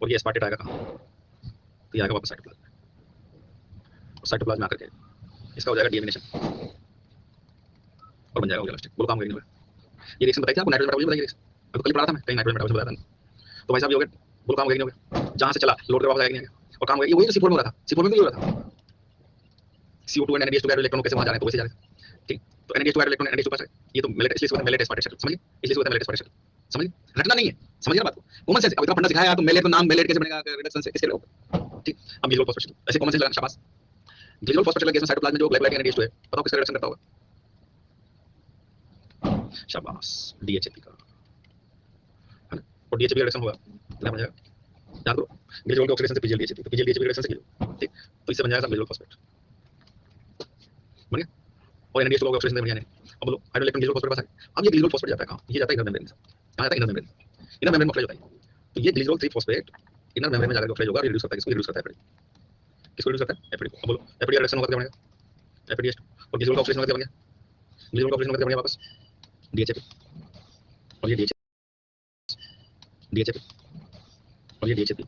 और ये एस्पार्टेट आएगा कहाँ, तो ये आएगा वापस साइटोप्लाज्म में। और साइटोप्लाज्म में आकर के इसका हो जाएगा डीएमिनेशन, और बन जाएगा ऑक्सीडेशन। बोलो काम करेंगे। ये रिएक्शन बताई थी आपको, नाइट्रोजन मेटाबॉलिज्म बताई रिएक्शन, अब तो कल ही पढ़ा था मैं, कहीं नाइट्रोजन मेटाबॉलिज्म बताया था। तो भाई साहब ये हो गया, बोलो काम हो गया, नहीं हो गया, जहां से चला लौट के वापस आएगा नहीं आएगा, और काम हो गया। ये वही जो C4 में हो रहा था, C4 में भी हो रहा था, CO2 एंड NADH2 के इलेक्ट्रॉन कैसे वहां जा रहे हैं, तो वैसे जा रहे हैं, ठीक। तो NADH2 इलेक्ट्रॉन NADH2 पास है, ये तो मेलेट, इसलिए होता है मेलेट एस्पार्टेट शटल, समझिए, इसलिए होता है मेलेट एस्पार्टेट शटल, समझिए, रटना नहीं है, समझिए ना बात को, कॉमन सेंस। अब इतना पढ़ना सिखाया तो मेलेट का नाम मेलेट कैसे बनेगा, रिडक्शन से, इसके लिए, ठीक। अब ग्लिसरॉल फॉस्फेट शटल, ऐसे कॉमन सेंस लगाना, शाबाश। ग्लिसरॉल फॉस्फेट शटल केस में साइटोप्लाज्म में जो ग्लाइकोलाइटिक NADH2 है, बताओ किसका रिडक्शन करता होगा, शाबाश, DHAP का, है ना। और DHAP का रिडक्शन होगा, क्या बन जाएगा, याद करो, ग्लिसरॉल के ऑक्सीडेशन से PGL DHAP, तो PGL DHAP रिडक्शन से कीजिए, ठीक। तो इससे बन जाएगा ग्लिसरॉल फॉस्फेट, बन गया। और NADH2 का ऑक्सीडेशन से बन गया नहीं। अब बोलो हाइड्रोजन इलेक्ट्रॉन ग्लिसरॉल फॉस्फेट पास है। अब ये ग्लिसरॉल फॉस्फेट जाता है कहाँ, ये जाता है इनर मेम्ब्रेन में, कहाँ जाता है, इनर मेम्ब्रेन, इनर मेम्ब्रेन में ऑक्सीडाइज होता है। तो ये ग्लिसरॉल 3 फॉस्फेट इनर मेम्ब्रेन में जाकर ऑक्सीडाइज होगा, रिड्यूस करता है, किसको रिड्यूस करता है, किसको रिड्यूस करता है, एफएडी को। अब बोलो एफएडी का रिडक्शन होगा, क्या बनेगा, एफएडीएच। और ग्लिसरॉल का ऑक्सीडेशन होगा, क्या बन गया, ग्लिसरॉल का ऑक्सीडेशन होगा, क्या बन गया वापस, DHAP। और ये DHAP, और ये DHAP,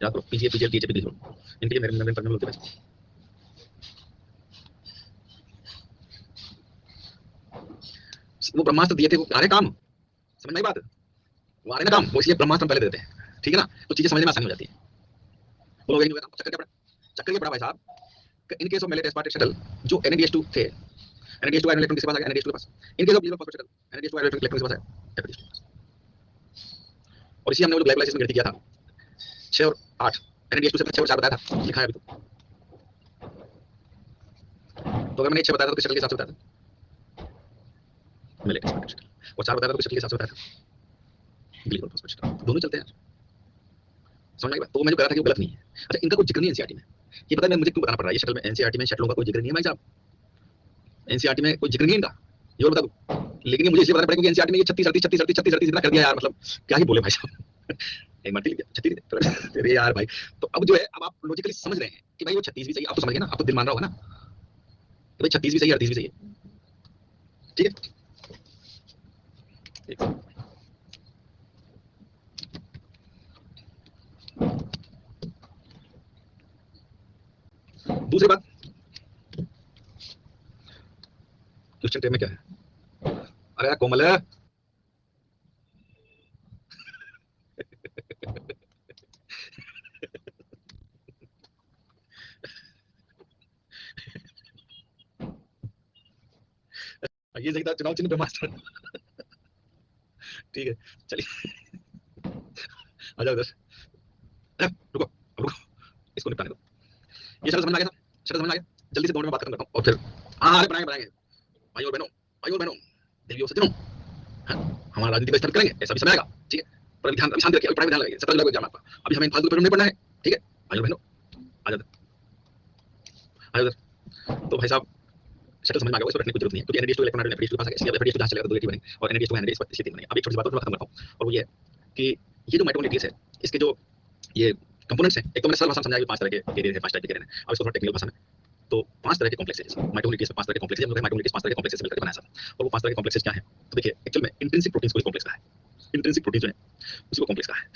याद करो, PGA PGL DHAP ग्लिसरॉल, इनके लिए मेम्ब्रेन परमेबल होते हैं। वो ब्रह्मास्त्र दिए थे, वो आ रहे काम, समझ में आई बात, वो आ रहे ना काम, वो इसलिए ब्रह्मास्त्र पहले देते हैं, ठीक है ना। तो चीजें समझने में आसानी हो जाती है। बोलो वही नहीं हुआ, चक्कर क्या पड़ा, चक्कर ये पड़ा भाई साहब। In case of malate aspartate shuttle, जो NADH2 थे, NADH2 आयरन इलेक्ट्रॉन किसके पास आ गया, NADH2 के पास। In case of glycerol phosphate shuttle, NADH2 iron electron किसके पास है, FADH2 के पास। और इसी हमने वो ग्लाइकोलाइसिस में गणित किया था, 6 और 8, NADH2 से 6 और 4 बताया था, लिखा है अभी तो अगर मैंने 6 बताया था तो किस शटल के हिसाब से बताया था, मेलेट एस्पार्टेट शटल। और 4 बताया था तो किस शटल के हिसाब से बताया था, ग्लिसरॉल फॉस्फेट शटल। दोनों चलते हैं, समझ में आई बात। तो मैं जो कह रहा था कि वो गलत नहीं है। अच्छा, इनका कोई जिक्र नहीं एनसीईआरटी में, ये पता है मुझे क्यों बताना पड़ रहा है, ये शटल में एनसीईआरटी में शटलों का कोई जिक्र नहीं है भाई साहब, एनसीईआरटी में कोई जिक्र नहीं है इनका, ये और बता दो। लेकिन ये मुझे इसलिए बताना पड़ेगा क्योंकि एनसीईआरटी में ये 36 38 36 38 36 38 इतना कर दिया यार, मतलब क्या ही बोले भाई साहब एक बार लिख दिया 36, अरे यार भाई। तो अब जो है, अब आप लॉजिकली समझ रहे हैं कि भाई वो 36 भी सही है, आप तो समझ गए ना, आप तो दिल मान रहा होगा ना कि भाई 36 भी सही है, 38 भी सही है, ठीक है। दूसरी बात, क्वेश्चन टेप में क्या है, अरे यार कोमल है, ये सही था, चुनाव चिन्ह ब्रह्मास्त्र। ठीक है, चलिए आ जाओ इधर। रुको रुको, इसको निपटाने दो। ये शब्द समझ में आ गया था? शब्द समझ में आ गया? जल्दी से 2 मिनट में बात खत्म करता हूँ और फिर हाँ अरे बनाएंगे बनाएंगे। भाई और बहनों, भाई और बहनों, देवियों सज्जनों, हमारा राजनीति का स्टार्ट करेंगे, ऐसा भी समय आएगा। ठीक है, पर अभी ध्यान, अभी शांति रखिए, अभी पढ़ाई में ध्यान लगे। 17 जुलाई को एग्जाम आपका, अभी हमें फालतू पेपर नहीं पढ़ना है। ठीक है भाई और बहनों, आ जाओ आ जाओ। तो भाई साहब शक्ल समझ में आ गया, इसको रखने की जरूरत नहीं है, क्योंकि NDS two electron FDS two पास आ गया, इसलिए एफडीएस टू जहां चलेगा तो 280 बनेंगे और एनडीएस टू एनडीएस पर स्थिति बनेगी। अब एक छोटी सी बात और खत्म करता हूं, और वो ये है कि ये जो माइटोकॉन्ड्रिया है, इसके जो ये कंपोनेंट्स हैं, एक तो मैंने सरल भाषा में समझाया कि 5 तरह के कैरियर है, 5 टाइप के कैरियर है। अब इसको थोड़ा टेक्निकल भाषा में, तो 5 तरह के कॉम्प्लेक्सेस, माइटोकॉन्ड्रिया में 5 तरह के कॉम्प्लेक्सेस, हम लोग माइटोकॉन्ड्रिया 5 तरह के कॉम्प्लेक्सेस मिलकर बनाया था। और वो 5 तरह के कॉम्प्लेक्सेस क्या हैं? तो देखिए एक्चुअल में इंट्रिंसिक प्रोटीन्स को कॉम्प्लेक्स कहा है। इंट्रिंसिक प्रोटीन जो है उसको कॉम्प्लेक्स कहा है।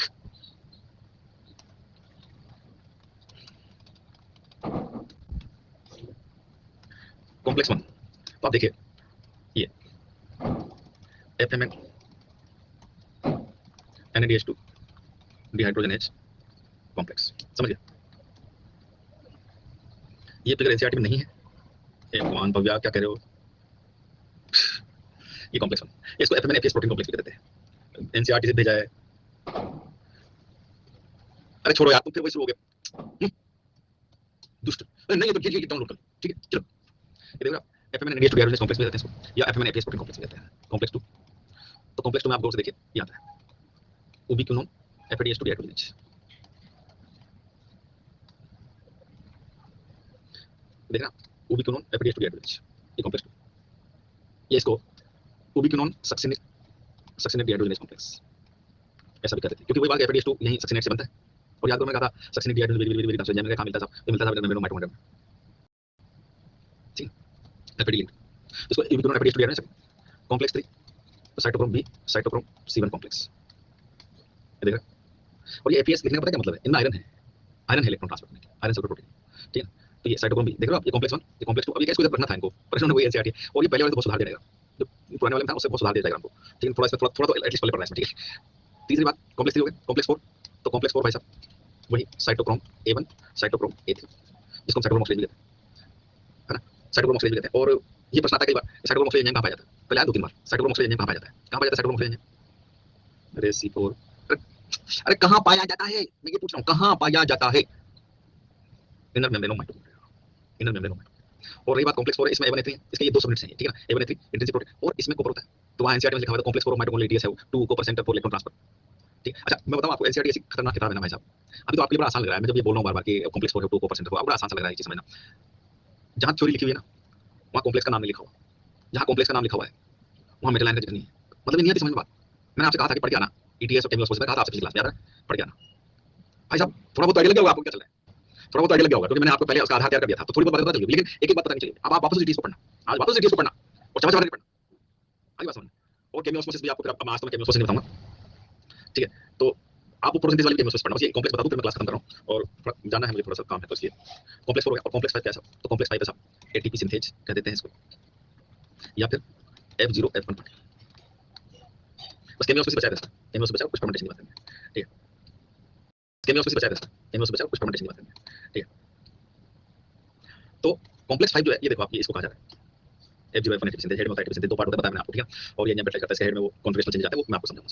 कॉम्प्लेक्स 1 तो आप देखिए ये एफएमएन NADH2 डिहाइड्रोजनेज कॉम्प्लेक्स, समझ गए? ये फिगर एनसीईआरटी में नहीं है। ए भगवान भव्या क्या कह रहे हो? ये कॉम्प्लेक्स 1, इसको एफएमएन एपीएस प्रोटीन कॉम्प्लेक्स भी कहते हैं, एनसीईआरटी से भेजा है। अरे छोड़ो यार, तुम फिर वही शुरू हो गए दुष्ट। नहीं ये तो ये डाउनलोड कर, ठीक है चलो। ये देखो एफएमएन NADH2 डिहाइड्रोजनेज कॉम्प्लेक्स भी कहते हैं इसको, या एफएमएन एपीएस प्रोटीन कॉम्प्लेक्स भी कहते हैं, कॉम्प्लेक्स 2। तो कॉम्प्लेक्स 2 में आप गौर से देखिए ये आता है उबिक्विनोन एफएडीएच2 डिहाइड्रोजनेज। देखना उबिक्विनोन एफएडीएच2 डिहाइड्रोजनेज, ये कॉम्प्लेक्स 2, ये इसको उबिक्विनोन सक्सिनेट डिहाइड्रोजनेज कॉम्प्लेक्स ऐसा भी कहते हैं, क्योंकि वही बात एफएडीएच2 यही सक्सिनेट से बनता है। और याद करो मैंने कहा था succinate dehydrogenase very very very कहां मिलता था? ये मिलता था मेनोमेनो माइटोकॉन्ड्रिया में, ठीक है, एफएडी लिंक। तो इसको ubiquinone FADH2 dehydrogenase complex 3 cytochrome b cytochrome C1 complex, ये देखा। और ये एपीएस लिखने का पता क्या मतलब है? इनमें आयरन है, आयरन है इलेक्ट्रॉन ट्रांसफर करने के, आयरन सल्फर प्रोटीन, ठीक है। तो ये साइटोक्रोम बी देख रहे हो आप, ये कॉम्प्लेक्स 1 ये कॉम्प्लेक्स 2। अब ये कैसे रखना था इनको, प्रश्न वही एनसीईआरटी, और ये पहले वाले तो बहुत सुधार दे देगा, जो पुराने वाले में था उससे बहुत सुधार दे जाएगा हमको, ठीक है। थोड़ा इसमें थोड़ा तो एटलीस्ट पहले पढ़ना है इसमें, ठीक है। तीसरी बात कॉम्प्लेक्स 3 हो गया, कॉम्प्लेक्स 4, तो कॉम्प्लेक्स 4 भाई साहब वही साइटोक्रोम A1 साइटोक्रोम A3, इसको हम साइटोक्रोम ऑक्सीडेज भी कहते हैं, है ना, साइटोक्रोम ऑक्सीडेज भी कहते हैं। और ये प्रश्न आता है कई बार साइटोक्रोम ऑक्सीडेज कहां पाया जाता है? पहले आया 2-3 बार साइटोक्रोम ऑक्सीडेज कहां पाया जाता है? कहां पाया जाता है साइटोक्रोम ऑक्सीडेज? अरे C4, अरे कहां पाया जाता है मैं ये पूछ रहा हूं, कहां पाया जाता है? Inner membrane of mitochondria, inner membrane of mitochondria. और रही बात कॉम्प्लेक्स 4 है, इसमें A1 A3 है, इसके ये 2 सबनेट्स हैं, ठीक है ना, A1 A3 इंट्रिंसिक प्रोटीन, और इसमें कॉपर होता है। तो वहां एनसीईआरटी में लिखा हुआ है कॉम्प्लेक्स 4 ऑफ माइटोकॉन्ड्रियल एटीएस है, वो 2 copper centre for electron transfer, ठीक। अच्छा मैं बताऊं आपको, एनसीईआरटी ऐसी खतरनाक किताब है ना भाई साहब, अभी तो आपके लिए बड़ा आसान लग रहा है, मैं जब ये बोल रहा हूं बार-बार कि कॉम्प्लेक्स 4 है 2 कॉपर सेंटर, तो बड़ा आसान सा लग रहा है ये चीज समझना। जहां थ्योरी लिखी हुई है ना, वहां कॉम्प्लेक्स का नाम नहीं लिखा हुआ, जहां कॉम्प्लेक्स का नाम लिखा हुआ है वहां मेटल आयन का जिक्र नहीं है, मतलब नहीं है समझ में बात। मैंने आपसे कहा था कि पढ़ के आना ईटीएस और केमिकल में, कहा था आपसे पिछली क्लास में, याद है? पढ़ के आना भाई साहब, थोड़ा बहुत आइडिया लग गया होगा आपको क्या चल रहा है, थोड़ा बहुत आइडिया लग गया होगा, क्योंकि मैंने आपको पहले उसका आधार तैयार कर दिया था, तो थोड़ी बहुत बात पता चलेगी, लेकिन एक एक बात पता नहीं चलेगी। अब आप वापस ईटीएस को पढ़ना, आज वापस ईटीएस को पढ़ना और चमच नहीं पढ़ना, आगे बात समझ। और केमियोस्मोसिस भी आपको फिर अब आज तो मैं केमियोस्मोसिस नहीं बताऊंगा, ठीक है। तो आपको परसेंटेज वाली केमियोस्मोसिस पढ़ना, बस ये कॉम्प्लेक्स बता दूं फिर मैं क्लास खत्म कर रहा हूं, और जानना है मुझे, थोड़ा सा काम है, तो इसलिए कॉम्प्लेक्स 4 हो गया। और कॉम्प्लेक्स 5 क्या है? तो कॉम्प्लेक्स 5 है साहब एटीपी सिंथेज कह देते हैं इसको, या फिर F0 F1 पार्ट, बस केमियोस्मोसिस बचा देता है, केमियोस्मोसिस बचा कुछ फर्मेंटेशन की बात करेंगे, ठीक है। केमियोस्मोसिस बचा देता है, केमियोस्मोसिस बचा कुछ फर्मेंटेशन की बात करेंगे, ठीक है। तो कॉम्प्लेक्स 5 जो है ये देखो आप, ये इसको कहा जाता है F0 F1 ATP synthase, head में होता है एटीपी सिंथेज, 2 पार्ट होता है बताया मैंने आपको, ठीक है। और ये एंजाइम पेप्टाइड करता है, हेड में वो कॉन्फिगरेशन चेंज जाता है, वो मैं आपको समझाऊंगा।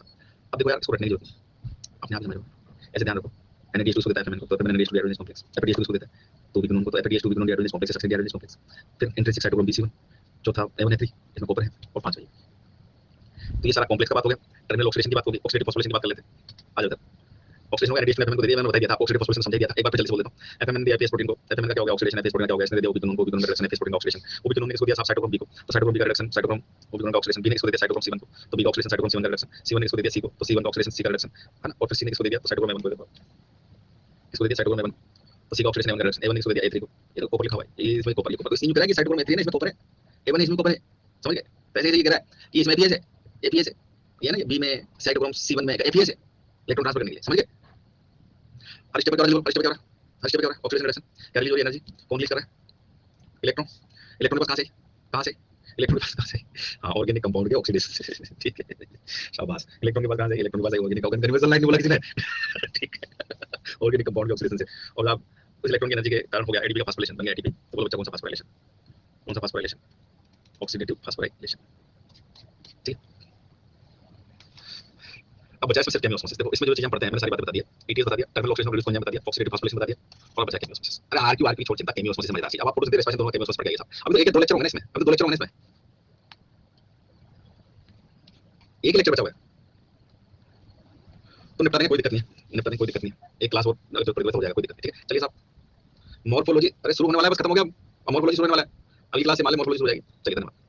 अब देखो यार इसको रखने की जरूरत है, अपने आप समझो, ऐसे ध्यान रखो। NADH2 इसको देता है, तो NADH2 डिहाइड्रोजनेज कॉम्प्लेक्स, FADH2 इसको देता है, तो विग्नोन को, तो FADH2 ubiquinone dehydrogenase complex, successive dehydrogenase complex. फिर इंट्रिंसिक साइटोक्रोम B7, चौथा A1 A3 इसमें कॉपर है, और 5 है। तो ये सारा कॉम्प्लेक्स का बात हो गया। टर्मिनल ऑक्सीडेशन की बात होगी, ऑक्सीडेटिव फॉस्फोरिलेशन की बात कर लेते हैं, आ जाता है। ऑक्सीडेशन हो गया, NADH2 FMN को दे दिया, मैंने बता दिया था, ऑक्सीडेटिव फॉस्फोरिलेशन समझा दिया था, एक बार फिर जल्दी से बोल देता हूं। FMN दिया एपीएस प्रोटीन को, FMN का क्या हो गया ऑक्सीडेशन, एपीएस प्रोटीन का क्या हो गया, इसने दे दिया उबिक्विनोन को, उबिक्विनोन में रिडक्शन, एपीएस प्रोटीन का ऑक्सीडेशन, उबिक्विनोन ने इसको दिया साइटोक्रोम B को, तो साइटोक्रोम B का रिडक्शन, साइटोक्रोम उबिक्विनोन का ऑक्सीडेशन, B ने इसको दे दिया साइटोक्रोम C1 को, तो B का ऑक्सीडेशन साइटोक्रोम C1 का रिडक्शन, C1 ने इसको दे दिया C को, तो C1 का ऑक्सीडेशन C का रिडक्शन, है ना। और फिर C ने इसको दे दिया तो साइटोक्रोम A1 को देखो, इसको दे दिया साइटोक्रोम A1, तो C का ऑक्सीडेशन A1 का रिडक्शन, A1 ने इसको दे दिया A3 को, ये तो कॉपर लिखा हुआ है, ये इसमें कॉपर लिखा हुआ है, तो इसमें कह रहा है कि साइटोक्रोम A3 है ना, इसमें कॉपर है, A1 इसमें कॉपर है, समझ गए? तो ऐसे ही कह रहा है कि इसमें एपीएस है, एपीएस है, ये ना B में साइटोक्रोम C1 में एपीएस है इलेक्ट्रॉन ट्रांसफर करने के लिए, समझ गए? हर स्टेप पे क्या हो रहा है, हर स्टेप पे क्या हो रहा है, हर स्टेप पे क्या हो रहा है, ऑक्सीडेशन रिडक्शन, क्या रिलीज हो रही है एनर्जी, कौन रिलीज कर रहा है? इलेक्ट्रॉन, इलेक्ट्रॉन के पास कहां से इलेक्ट्रॉन के पास कहां से? हाँ ऑर्गेनिक कंपाउंड के ऑक्सीडेशन, ठीक है शाबाश। इलेक्ट्रॉन के पास कहां से? इलेक्ट्रॉन के पास ऑर्गेनिक कन्वर्जन लाइन बोला किसी ने, ठीक है, ऑर्गेनिक कंपाउंड के ऑक्सीडेशन से। और आप उस इलेक्ट्रॉन की एनर्जी के कारण हो गया एटीपी का फास्फोरिलेशन, बन गया एटीपी, तो बोलो बच्चा कौन सा फास्फोरिलेशन, कौन सा फास्फोरिलेशन? ऑक्सीडेटिव फास्फोराइलेशन, अब बचा इसमें सिर्फ केमियोस्मोसिस। देखो इसमें जो चीजें हम पढ़ते हैं मैंने सारी बातें बता दी है। ईटीएस बता दिया, टर्मिनल ऑक्सीजन रिलीज कौन बता दिया, ऑक्सीडेटिव फास्फोरिलेशन बता दिया, और बचा केमियोस्मोसिस। अरे आरक्यू आरपी छोड़, चिंता केमियोस्मोसिस मजेदार चीज। अब आप फोटोसिंथेसिस रेस्पिरेशन दोनों केमियोस्मोसिस पढ़ गए साहब। अभी तो एक दो लेक्चर होंगे ना इसमें, अभी तो दो लेक्चर होंगे इसमें, एक लेक्चर बचा हुआ है, तो निपटा देंगे, कोई दिक्कत नहीं है, निपटा देंगे, कोई दिक्कत नहीं है। एक क्लास और जो पढ़ हो जाएगा, कोई दिक्कत नहीं। ठीक है चलिए साहब, मॉर्फोलॉजी अरे शुरू होने वाला है, बस खत्म हो गया, अब मॉर्फोलॉजी शुरू होने वाला है, अगली क्लास से मान लो मॉर्फोलॉजी शुरू हो जाएगी। चलिए धन्यवाद।